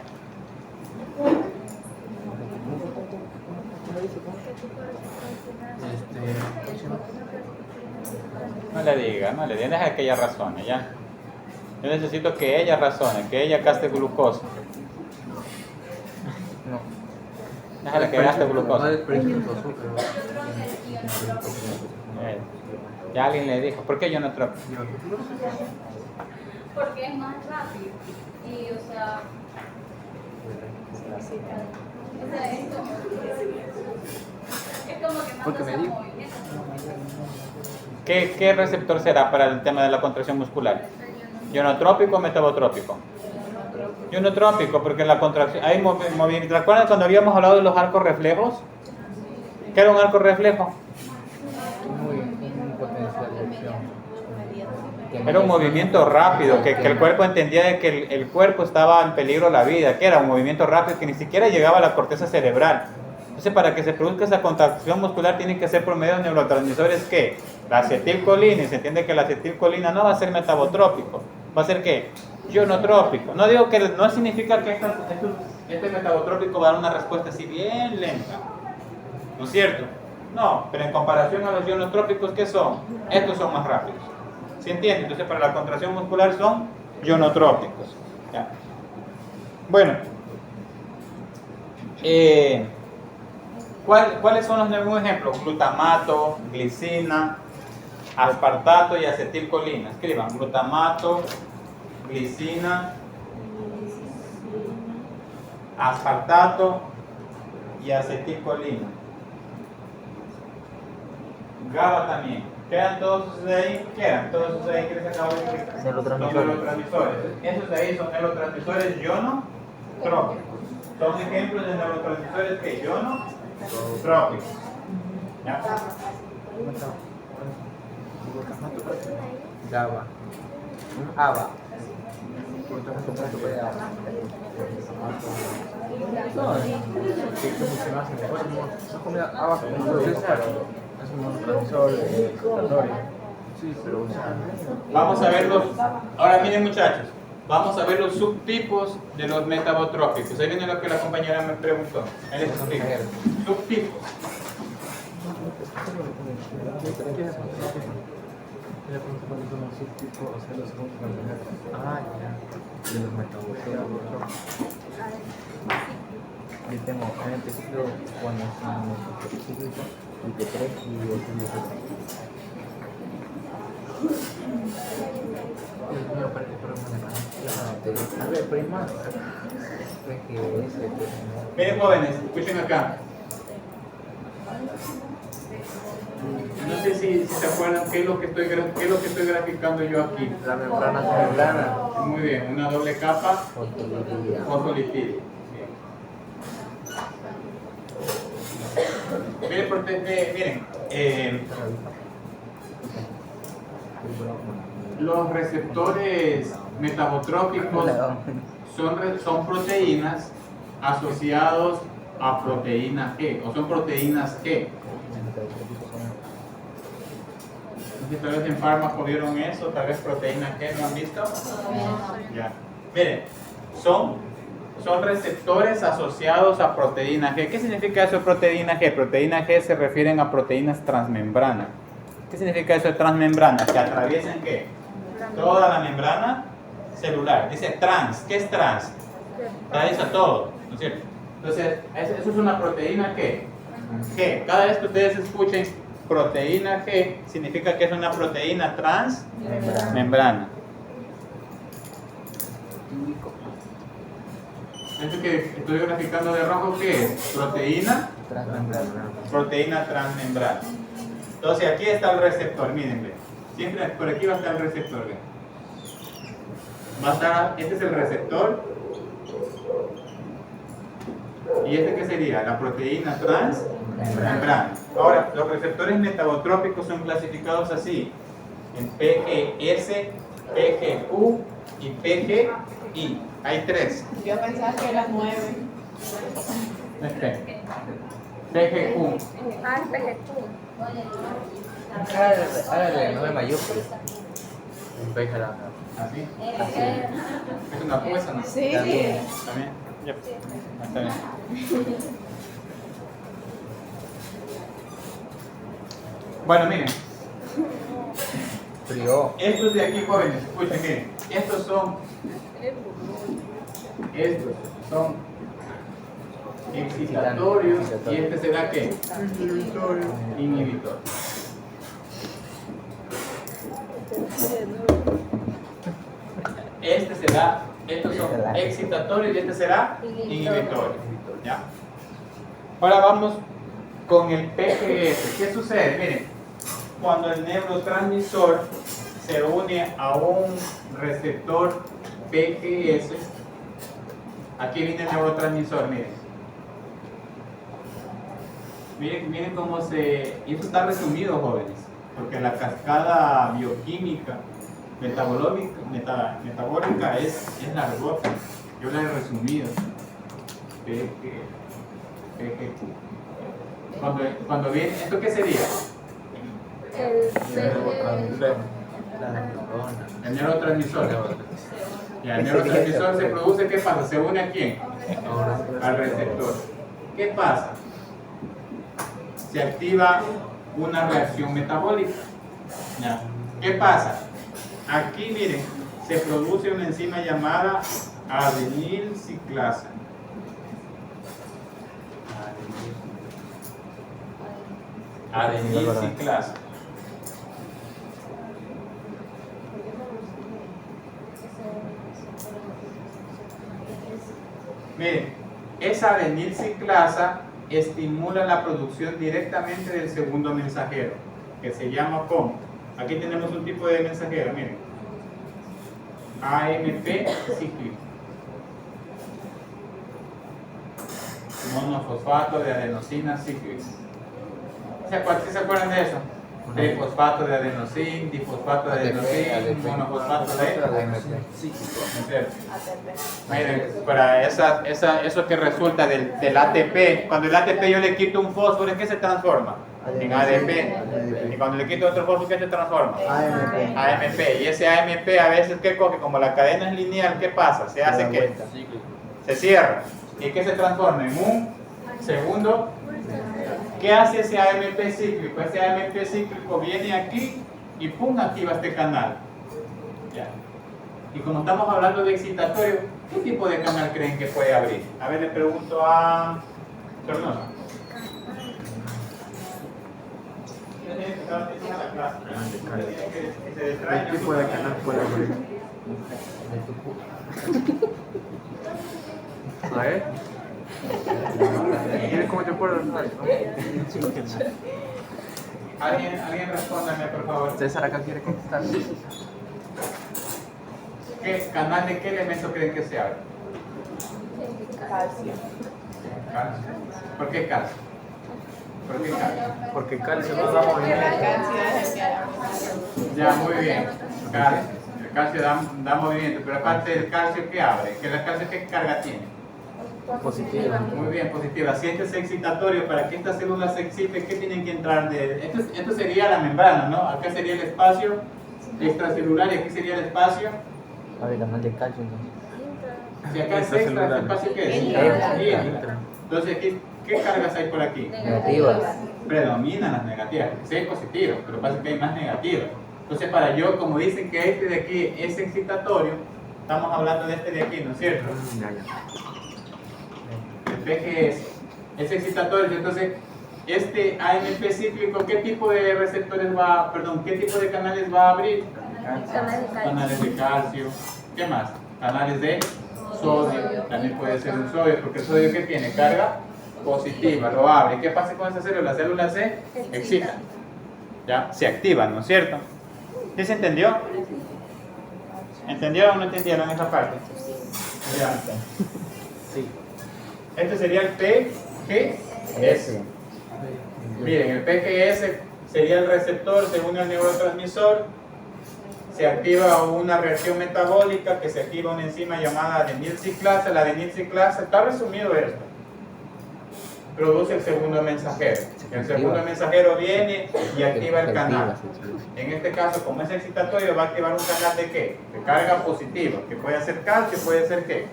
S1: No le diga, deja que ella razone, ¿ya? Yo necesito que ella razone, que ella gaste glucosa.
S6: No.
S1: Déjale que gaste glucosa.
S6: No desperdicie su azúcar.
S1: Ya alguien le dijo, ¿por qué yo no troco?
S5: Porque es más rápido. Y, o sea, es como que no
S6: Porque me
S5: pasa
S6: dijo.
S5: movimiento.
S1: ¿Qué receptor será para el tema de la contracción muscular? ¿Ionotrópico o metabotrópico? Ionotrópico, porque la contracción hay movimiento. ¿Recuerdan cuando habíamos hablado de los arcos reflejos? ¿Qué era un arco reflejo?
S6: Un potencial de acción.
S1: Era un movimiento rápido, que el cuerpo entendía de que el cuerpo estaba en peligro la vida, que era un movimiento rápido que ni siquiera llegaba a la corteza cerebral. Entonces, para que se produzca esa contracción muscular tiene que ser por medio de neurotransmisores que la acetilcolina, y se entiende que la acetilcolina no va a ser metabotrópico, va a ser ¿qué? Ionotrópico. No digo que no significa que este metabotrópico va a dar una respuesta así bien lenta, ¿no es cierto? No, pero en comparación a los ionotrópicos, ¿qué son? Estos son más rápidos. ¿Se entiende? Entonces, para la contracción muscular son ionotrópicos. ¿Ya? Bueno, ¿cuáles son los nuevos ejemplos? Glutamato, glicina, aspartato y acetilcolina. Escriban, glutamato, glicina, aspartato y acetilcolina. GABA también. ¿Quedan todos esos de ahí? ¿Quedan todos esos de ahí que les acabo de explicar?
S4: Neurotransmisores.
S1: Son neurotransmisores. Esos de ahí son neurotransmisores ionotrópicos. Son ejemplos de neurotransmisores que ionotrópicos. ¿Ya?
S6: GABA. ABA.
S2: Que funcionase mejor. Esa comida abajo es un neurotransmisor excitatorio.
S6: Sí, pero
S1: Vamos a ver ahora miren muchachos, vamos a ver los subtipos de los metabotrópicos. Ahí viene lo que la compañera me preguntó. Ahí les explico. Subtipos.
S6: Ah, ya. De los metabolitos.
S4: Yo tengo MP ciclo cuando es un cíclico, IP3 y IP3.
S6: Dios mío, para que fuera
S4: A ver, pero hay más. Creo que ese.
S1: Miren jóvenes, escuchen acá. No sé si se acuerdan qué es lo que estoy graficando yo aquí.
S6: la membrana cerebral.
S1: Muy bien, una doble capa fosfolipídica. Miren, los receptores metabotrópicos son proteínas asociados a proteína G, o son proteínas G. No sé si tal vez en fármaco vieron eso, tal vez proteína G, ¿no han visto? Ya. Miren, son receptores asociados a proteína G. ¿Qué significa eso de proteína G? Proteína G se refieren a proteínas transmembranas. ¿Qué significa eso de transmembrana? Que atraviesan ¿qué? Toda la membrana celular. Dice trans. ¿Qué es trans? Atraviesa todo, ¿no es cierto? Entonces, eso es una proteína ¿qué? G. Cada vez que ustedes escuchen proteína G, significa que es una proteína transmembrana. Esto que estoy graficando de rojo, ¿qué es? Proteína transmembrana. Entonces aquí está el receptor, miren, ve. Siempre por aquí va a estar el receptor, ve. Va a estar, este es el receptor. ¿Y este qué sería? La proteína transmembrana. Ahora, los receptores metabotrópicos son clasificados así, en PGS, PGQ y PGI. Hay 3.
S3: Yo pensaba que eran 9.
S1: PGQ.
S5: Ah, es PGQ.
S6: Hágale 9 mayúsculas.
S1: ¿Así? ¿Es una Q esa, no?
S3: Sí.
S1: ¿También? Ya. Está bien. Bueno, miren.
S6: Frío.
S1: Estos de aquí, jóvenes, escuchen, miren. Estos son excitatorios y este será ¿qué? Inhibitor. Estos son excitatorios y este será inhibitorio. ¿Ya? Ahora vamos con el PGS. ¿Qué sucede? Miren, cuando el neurotransmisor se une a un receptor PGS, aquí viene el neurotransmisor, miren. Miren cómo se... Y esto está resumido, jóvenes, porque la cascada bioquímica metabólica es largota. Yo la he resumido. Cuando viene... ¿Esto qué sería? El neurotransmisor. Ya, el neurotransmisor se produce, ¿qué pasa? ¿Se une a quién? Al receptor. ¿Qué pasa? Se activa una reacción metabólica. Ya. ¿Qué pasa? Aquí, miren, se produce una enzima llamada adenilciclasa. Adenilciclasa. Miren, esa adenilciclasa estimula la producción directamente del segundo mensajero, que se llama ¿cómo? Aquí tenemos un tipo de mensajero, miren. AMP cíclico. Monofosfato de adenosina cíclica. ¿Sí se acuerdan de eso? Trifosfato de adenosina, difosfato de adenosina, monofosfato de AMP. Miren, para eso que resulta del ATP, cuando el ATP yo le quito un fósforo, ¿en qué se transforma? En ADP. Y cuando le quito otro fósforo, ¿qué se transforma? AMP. Y ese AMP a veces, ¿qué coge? Como la cadena es lineal, ¿qué pasa? Se hace que se cierra. ¿Y qué se transforma? En un segundo. ¿Qué hace ese AMP cíclico? Ese AMP cíclico viene aquí y pum, activa este canal. Ya. Y como estamos hablando de excitatorio, ¿qué tipo de canal creen que puede abrir? A ver, le pregunto a Sornosa.
S7: ¿Qué tipo de canal puede abrir?
S6: A ver. ¿Quieres cómo te puedo dar?
S1: Alguien respóndame, por favor.
S6: César acá quiere contestar.
S1: ¿Qué canal de qué elemento creen que se abre?
S3: Calcio.
S1: Calcio. ¿Por qué calcio? ¿Por qué calcio?
S6: Porque el calcio no da movimiento.
S3: Calcio es el que abre.
S1: Ya, muy bien. Calcio. El calcio da movimiento, pero aparte del calcio, ¿qué abre? ¿Que el calcio qué carga tiene?
S2: Positiva.
S1: Muy bien, positiva. Si este es excitatorio, para que esta célula se excite, ¿qué tienen que entrar de? Esto sería la membrana, ¿no? Acá sería el espacio extracelular y aquí sería el espacio.
S4: A ver, canal de calcio entonces.
S1: Si acá es extra, ¿este espacio qué es? Intra. Entonces, ¿qué cargas hay por aquí?
S4: Negativas.
S1: Predominan las negativas. Sí hay positivas, pero pasa que hay más negativas. Entonces, para yo, como dicen que este de aquí es excitatorio, estamos hablando de este de aquí, ¿no es cierto? El PGS es excitatorio. Entonces, este AMP cíclico, ¿qué tipo de receptores va, perdón, qué tipo de canales va a abrir? Canales de calcio. ¿Qué más? Canales de sodio. También puede ser un sodio, porque el sodio que tiene carga positiva, lo abre. ¿Qué pasa con esa célula? Las células se excitan. Ya, se activan, ¿no es cierto? ¿Sí se entendió? ¿Entendió o no entendieron esa parte? Ya.
S2: Sí.
S1: Este sería el PGS. Miren, el PGS sería el receptor, se une al neurotransmisor, se activa una reacción metabólica que se activa una enzima llamada adenilciclasa. La adenilciclasa, está resumido esto, produce el segundo mensajero. El segundo mensajero viene y activa el canal. En este caso, como es excitatorio, va a activar un canal de ¿qué? De carga positiva, que puede ser calcio, puede ser ¿qué?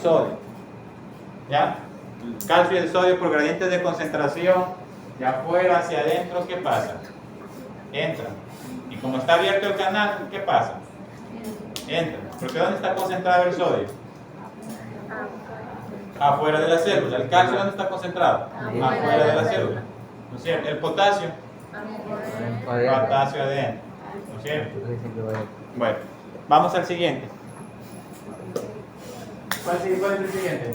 S1: Sodio. ¿Ya? El calcio y el sodio por gradientes de concentración, de afuera hacia adentro, ¿qué pasa? Entran. Y como está abierto el canal, ¿qué pasa? Entra. Porque ¿dónde está concentrado el sodio? Afuera de la célula. ¿El calcio dónde está concentrado? Afuera de la célula. ¿No es cierto? El potasio. Potasio adentro. ¿No es cierto? Bueno, vamos al siguiente. ¿Cuál es el siguiente?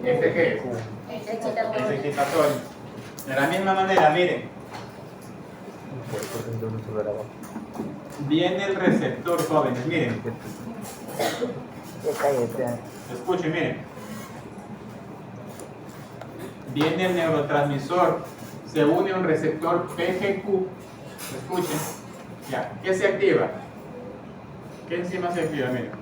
S1: ¿Este qué es? Es excitatorio. De la misma manera, miren. Viene el receptor, jóvenes, miren. Escuchen, miren. Viene el neurotransmisor, se une a un receptor PGQ. Escuchen. Ya. ¿Qué se activa? ¿Qué enzima se activa? Miren.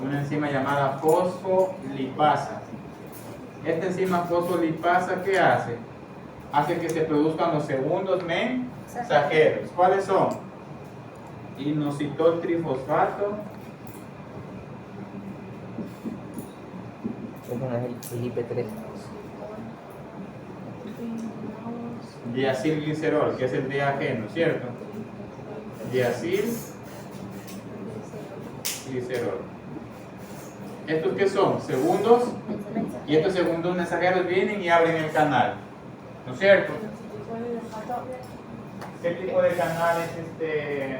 S1: Una enzima llamada fosfolipasa. Esta enzima fosfolipasa, ¿qué hace? Hace que se produzcan los segundos mensajeros. ¿Cuáles son? Inositol trifosfato.
S4: Es el IP3.
S1: Diacilglicerol, que es el DAG, ¿no es cierto? Diacilglicerol. ¿Estos qué son? Segundos. Y estos segundos mensajeros vienen y abren el canal. ¿No es cierto? ¿Qué tipo de canal es este?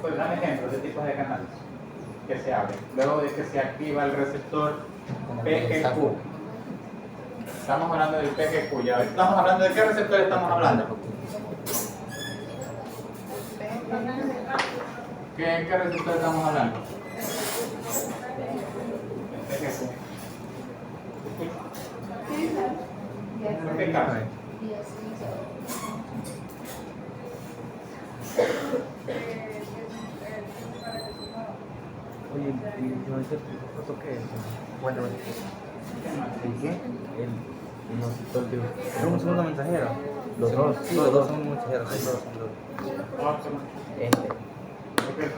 S1: Pues dan ejemplos de tipos de canales que se abren luego de que se activa el receptor PGQ. Estamos hablando del PGQ. Ya estamos hablando de qué receptor estamos hablando. ¿Qué receptor estamos hablando? PGQ. ¿Qué caso?
S2: Oye, ¿y no es el trifofato qué es? Bueno, ¿el qué? El inositol.
S4: ¿Es un segundo mensajero?
S2: Los dos.
S4: Sí, los dos son mensajeros. Sí,
S2: Este.
S1: ¿Qué es?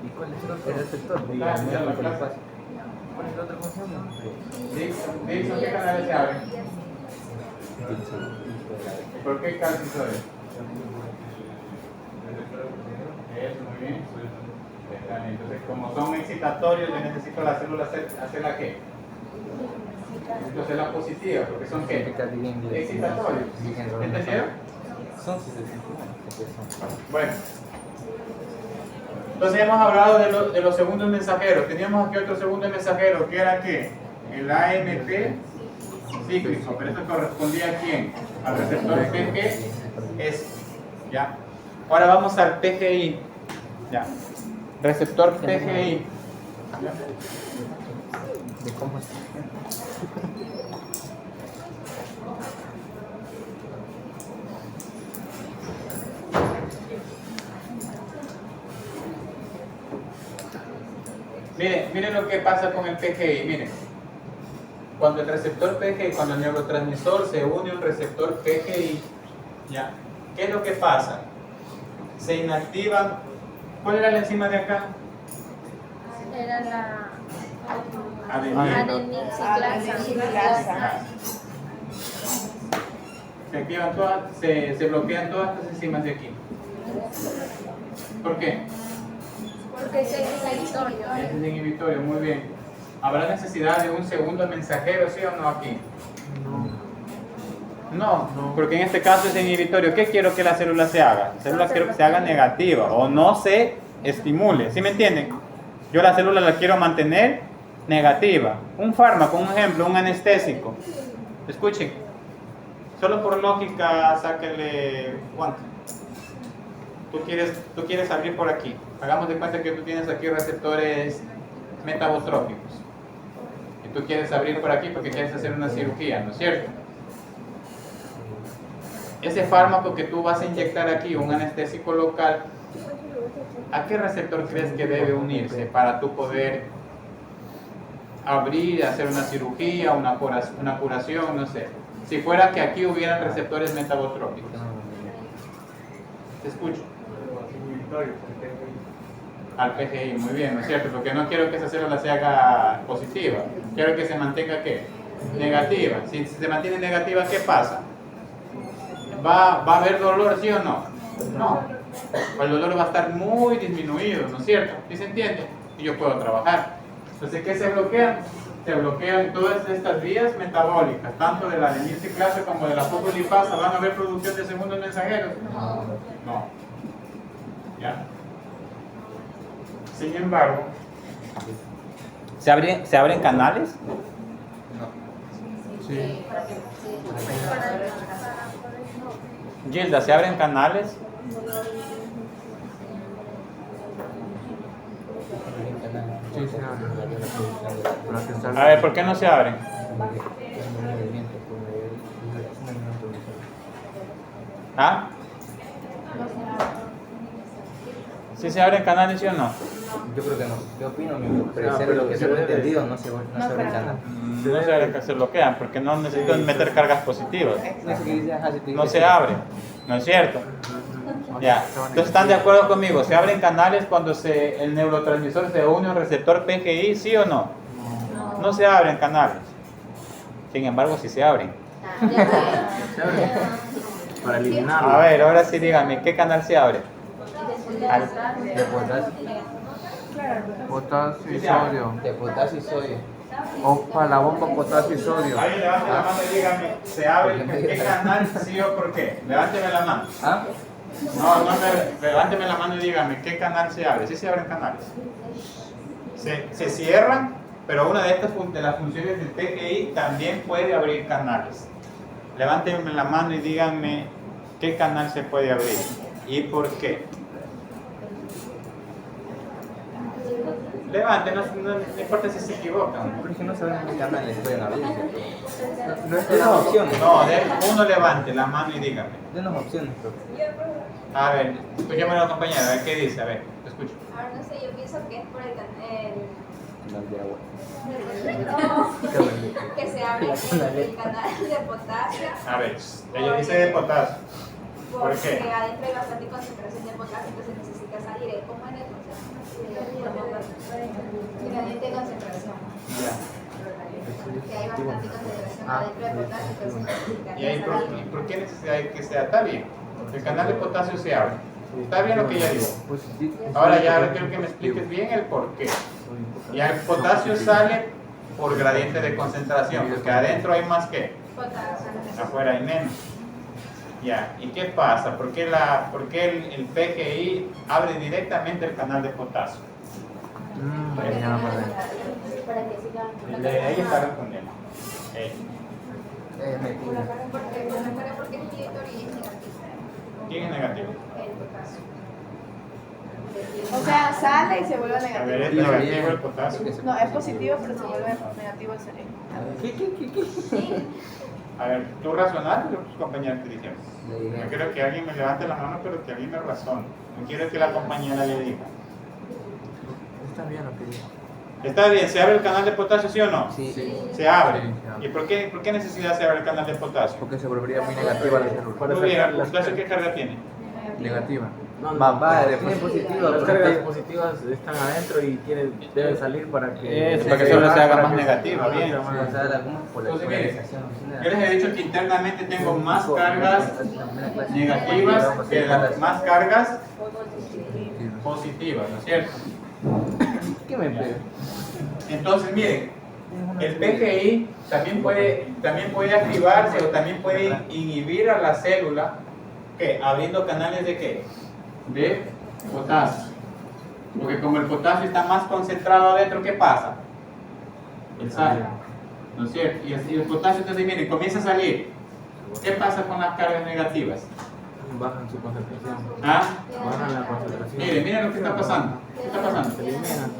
S2: ¿Y cuál es el otro? El receptor.
S1: Ya la clase.
S2: ¿Cuál es el otro? ¿Cómo se llama?
S1: Dixon, ¿qué canales se abren? ¿Por qué calcio y sodio? Eso, muy bien. Entonces, como son excitatorios, yo necesito la célula hacerla ¿qué? Necesito hacerla positiva, porque son ¿qué? Excitatorios. ¿Entendieron?
S4: Son
S1: Bueno. Entonces hemos hablado de los segundos mensajeros. Teníamos aquí otro segundo mensajero, que era ¿qué? El AMP cíclico, pero esto correspondía a quién? Al receptor PGS. ¿Ya? Ahora vamos al PGI. ¿Ya? Receptor PGI. ¿Ya?
S4: ¿De cómo es?
S1: Miren lo que pasa con el PGI, miren. Cuando el receptor PGI, cuando el neurotransmisor se une a un receptor PGI, ¿ya? ¿Qué es lo que pasa? Se inactiva. ¿Cuál era la enzima de acá?
S5: Era la
S3: Adenilciclasa.
S1: Se activan todas, se bloquean todas estas enzimas de aquí. ¿Por qué?
S5: Porque es inhibitorio.
S1: Es el inhibitorio, muy bien. ¿Habrá necesidad de un segundo mensajero, sí o no aquí? No, porque en este caso es inhibitorio. ¿Qué quiero que la célula se haga? La célula quiero que se haga negativa o no se estimule. ¿Sí me entienden? Yo la célula la quiero mantener negativa. Un fármaco, un ejemplo, un anestésico. Escuchen, solo por lógica, sáquenle cuánto. Tú quieres abrir por aquí. Hagamos de cuenta que tú tienes aquí receptores metabotrópicos. Y tú quieres abrir por aquí porque quieres hacer una cirugía, ¿no es cierto? Ese fármaco que tú vas a inyectar aquí, un anestésico local, ¿a qué receptor crees que debe unirse para tú poder abrir, hacer una cirugía, una curación, no sé? Si fuera que aquí hubieran receptores metabotrópicos. Te escucho. Al PGI, muy bien, ¿no es cierto? Porque no quiero que esa célula se haga positiva. Quiero que se mantenga, ¿qué? Negativa. Si se mantiene negativa, ¿qué pasa? ¿Va a haber dolor, sí o no? No. El dolor va a estar muy disminuido, ¿no es cierto? ¿Sí se entiende? Y yo puedo trabajar. Entonces, ¿qué se bloquean? Se bloquean todas estas vías metabólicas, tanto de la adenilciclasa como de la fosfolipasa. ¿Van a haber producción de segundos mensajeros? No. ¿Ya? Sin embargo, ¿se abren canales?
S7: Sí.
S1: Gilda, ¿se abren canales?
S6: Sí, sí, para que salga.
S1: A ver, ¿por qué no se abren? ¿Ah? ¿Sí se abren canales, sí o no?
S4: Yo creo que no. Yo opino, mi parecer, lo que se ha entendido, no se abre el canal.
S1: No se abren, se bloquean porque no necesitan meter cargas positivas. No se abre, ¿no es cierto? Ya. Entonces, ¿están de acuerdo conmigo? ¿Se abren canales cuando el neurotransmisor se une a un receptor PGI, sí o no? No se abren canales. Sin embargo, sí se abren.
S6: Para eliminarlo.
S1: A ver, ahora sí díganme, ¿qué canal se abre?
S4: De potasio.
S6: Potasio y sodio.
S4: De potasio y sodio.
S6: O para la bomba potasio y sodio.
S1: Ahí levanten la mano y díganme, ¿se abre qué canal, sí o por qué? Levánteme la mano.
S4: ¿Ah?
S1: Levánteme la mano y díganme, ¿qué canal se abre? Sí se abren canales. Se cierran, pero una de las funciones del PGI también puede abrir canales. Levántenme la mano y díganme, ¿qué canal se puede abrir? ¿Y por qué? Levanten, no importa si se equivocan.
S4: Porque no saben qué canales pueden abrir.
S6: No es
S4: Denos opciones.
S1: No, uno levante la mano y dígame.
S4: Denos opciones, profe.
S1: A ver, escúchame a la compañera, a ver qué dice, a ver, te escucho.
S5: Ahora no sé, yo pienso que es por el
S4: Canal de agua.
S5: que se abre el canal de potasio.
S1: A ver, ella dice de potasio. ¿Por
S5: Porque
S1: qué?
S5: adentro hay bastante concentración de potasio, entonces necesita salir. Es como en el diferente concentración.
S1: Ya.
S5: Que hay bastante concentración adentro de potasio, entonces necesita
S1: ¿Y ahí
S5: salir.
S1: por qué necesidad de que sea? Está bien. El canal de potasio se abre. Está bien lo que ella dijo. Ahora ya quiero que me expliques bien el por qué. Ya el potasio sale por gradiente de concentración, porque adentro hay más que,
S5: Potasio.
S1: afuera hay menos. Ya, ¿y qué pasa? ¿Por qué el PGI abre directamente el canal de potasio?
S5: Para que siga.
S1: Ella está respondiendo.
S5: Porque es inhibitorio y es negativo.
S1: ¿Quién es negativo?
S5: El potasio.
S3: O sea, sale y se vuelve
S1: A ver,
S3: negativo.
S1: es negativo el potasio.
S3: No, es positivo, pero se vuelve negativo el cerebro.
S1: A ver, tú razonaste lo que tus compañeros te dijeron.
S4: Le
S1: No
S4: dije,
S1: quiero que alguien me levante la mano, pero que alguien me razone. No quiero que la compañera le diga.
S6: Está bien lo que digo.
S1: Está bien, ¿se abre el canal de potasio, sí o no?
S4: sí,
S1: Se abre.
S6: Sí, se abre.
S1: ¿Y por qué necesidad se abre el canal de potasio?
S6: Porque se volvería muy negativa la célula.
S2: Para
S1: Muy bien,
S2: sacar
S1: ¿el
S2: las
S1: potasio qué carga tiene?
S6: Negativa.
S2: No, no,
S4: Va,
S6: de
S4: tiene positiva.
S2: las
S4: porque-
S2: cargas positivas están adentro y deben salir para que...
S1: Para que solo se haga
S2: para
S1: más
S2: que-
S1: negativa, bien.
S4: O sea, la como
S1: Entonces, mire,
S4: polarización.
S1: Yo les he dicho que internamente tengo más cargas negativas que las más cargas positivas, ¿no es cierto?
S4: ¿Qué me pega?
S1: Entonces, miren, el PGI también puede activarse o también puede inhibir a la célula, ¿qué? Abriendo canales de ¿qué? De potasio. Porque como el potasio está más concentrado adentro, ¿qué pasa? Él sale, ¿no es cierto? Y el potasio, entonces, miren, comienza a salir. ¿Qué pasa con las cargas negativas?
S2: Bajan su concentración.
S1: ¿Ah?
S2: Bajan la concentración.
S1: Miren lo que está pasando. ¿Qué está pasando?
S2: Se eliminan.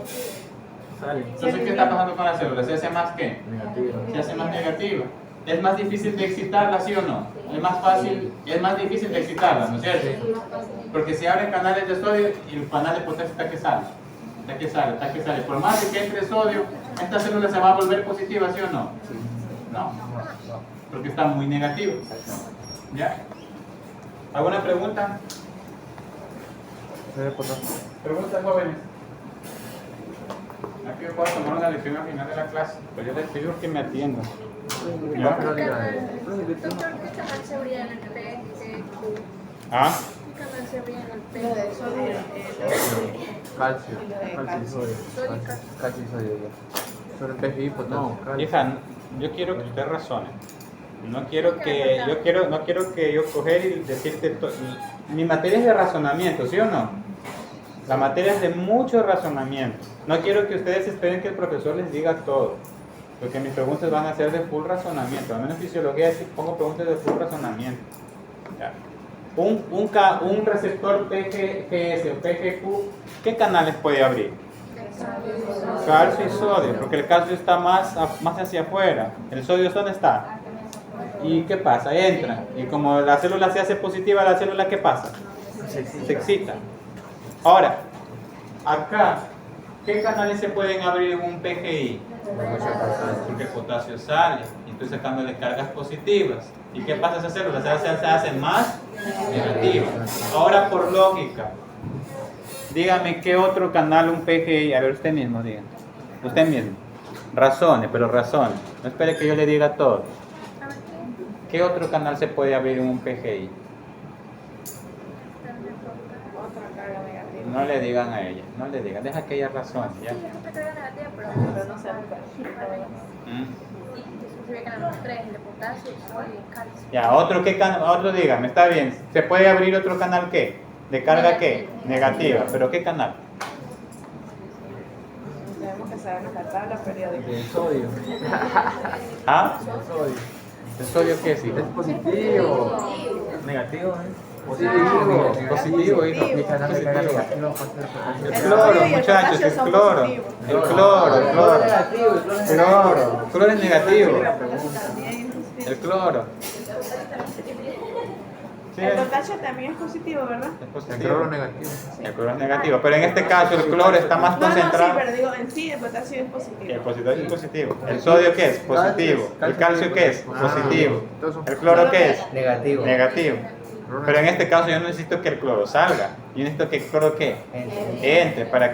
S2: Salen.
S1: Entonces, ¿qué está pasando con la célula? ¿Se hace más qué?
S2: Negativo.
S1: Se hace más negativa. ¿Es más difícil de excitarla, sí o no? Es más difícil de excitarla, ¿no es cierto? Porque se abren canales de sodio y el canal de potasio está que sale. Está que sale. Por más de que entre sodio, esta célula se va a volver positiva, ¿sí o no? No. Porque está muy negativa. ¿Ya? ¿Alguna pregunta? ¿Preguntas, jóvenes? Aquí yo puedo tomar una lección al final de la clase, pero yo les pido que me atiendan. ¿Ya?
S5: Doctor, ¿qué canal se abría en el PGQ?
S1: ¿Ah?
S5: ¿Qué canal se abría en el
S3: Lo de
S5: PGQ?
S3: sodio,
S6: Calcio.
S3: y lo de
S2: Calcio y
S3: calcio.
S2: sodio.
S5: Sódica.
S4: Casi soy yo.
S6: Sobre el PGI, potasio.
S2: No, calcio.
S1: Hija, yo quiero que usted razone. No quiero que yo coger y decirte mi materia es de razonamiento, ¿sí o no? La materia es de mucho razonamiento. No quiero que ustedes esperen que el profesor les diga todo, porque mis preguntas van a ser de full razonamiento. Al menos en fisiología sí pongo preguntas de full razonamiento. Ya. Un receptor PGS o PGQ, ¿qué canales puede abrir? Calcio y sodio, porque el calcio está más hacia afuera. ¿El sodio dónde está? ¿Y qué pasa? Entra. Y como la célula se hace positiva, la célula ¿qué pasa? Se excita. Ahora, acá, ¿qué canales se pueden abrir en un PGI? Porque el potasio sale y estoy sacándole cargas positivas. ¿Y qué pasa a esa célula? Se hace más negativa. Ahora, por lógica, dígame qué otro canal un PGI. A ver, usted mismo, diga. Usted mismo. Razone, pero razone. No espere que yo le diga todo. ¿Qué otro canal se puede abrir en un PGI?
S3: Otra carga negativa.
S1: No le digan a ella, no le digan, deja que ella razone, ¿ya?
S3: Pero no se abre.
S1: ¿Mm?
S5: Se ve canal 3, el de potasio, sodio y calcio.
S1: Ya, otro dígame, está bien, ¿se puede abrir otro canal qué? ¿De carga qué? Negativa, ¿pero qué canal?
S3: Tenemos que saber nuestra tabla periódica.
S2: De sodio.
S1: ¿Ah?
S2: De sodio.
S1: ¿El sodio qué es, hijo?
S6: Es positivo.
S2: Negativo,
S6: Positivo.
S1: Positivo, hijo.
S6: Mi canal de carga
S1: Positivo.
S6: negativa pasa a ser potasio.
S1: El
S3: El
S1: cloro,
S3: sodio y el
S1: muchachos,
S3: potasio
S1: el
S3: son
S1: cloro.
S3: positivos.
S1: El cloro.
S2: negativo, el cloro es
S1: Cloro, el cloro es negativo.
S3: El potasio también es positivo.
S1: El cloro. Sí,
S3: El potasio también es positivo, ¿verdad?
S1: es
S6: El
S1: positivo.
S6: cloro negativo.
S1: El cloro es negativo, pero en este caso el cloro está más
S3: No, sí,
S1: concentrado.
S3: pero digo, en sí el potasio es
S1: El
S3: positivo.
S1: positivo es positivo. ¿El sodio qué es? Positivo. ¿El calcio qué es? Positivo. ¿El cloro qué es?
S4: Negativo.
S1: Negativo. Pero en este caso yo no necesito que el cloro salga. Yo necesito que el cloro ¿qué? Entre para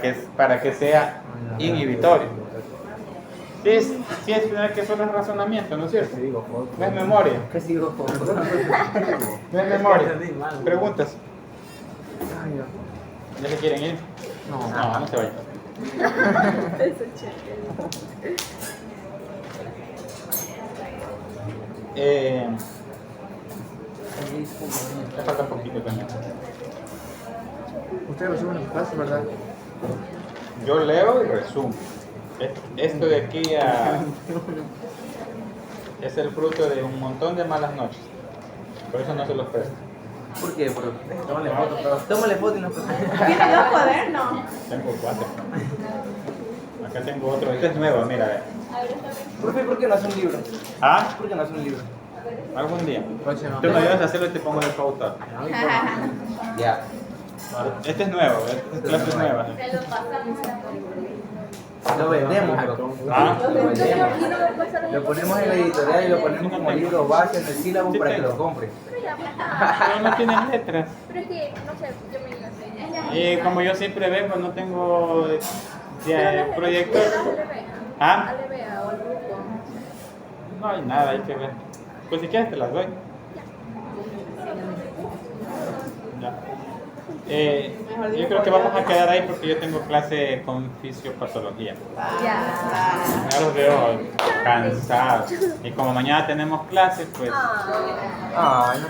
S1: que sea inhibitorio. Sí es tener que eso no es razonamiento, ¿no es cierto?
S2: Sí, digo,
S1: No es memoria.
S4: ¿Qué sigo?
S1: No es memoria.
S2: Entendí mal.
S1: Preguntas. ¿Ya se quieren ir?
S6: No.
S1: No se vayan. Me falta un poquito también.
S6: Ustedes resumen en clase, ¿verdad?
S1: Yo leo y resumo. Esto de aquí es el fruto de un montón de malas noches. Por eso no se los presto.
S4: ¿Por qué? Tómale foto, pero tómale foto y nos
S3: ¿Tiene dos cuadernos?
S1: Tengo 4. Acá tengo otro. Este es nuevo, mira.
S4: ¿Por qué no hace un libro?
S1: ¿Ah?
S4: ¿Por qué no hace un libro?
S1: Algún día.
S2: Próximo.
S1: Tú me ayudas a hacerlo y te pongo de coautor.
S4: Ya.
S1: Este es nuevo, esta es clase nueva.
S5: Se lo pasamos a la
S4: Lo vendemos, bro.
S1: ¿Ah?
S4: Lo ponemos en la editorial y lo ponemos como libro base en el sílabo
S1: Sí,
S4: para que
S1: tengo.
S4: lo compre.
S1: Pero no tienen letras.
S5: Pero es que, no sé, yo me lo sé.
S1: Y como yo siempre vengo, no tengo proyector. ¿Ah?
S5: Alevea o al grupo.
S1: No hay nada, hay que ver. Pues si quieres te las doy. Ya. Yo creo que vamos a quedar ahí porque yo tengo clase con fisiopatología.
S5: Ya.
S1: Ya los veo cansados. Y como mañana tenemos clases, pues
S4: Ay, no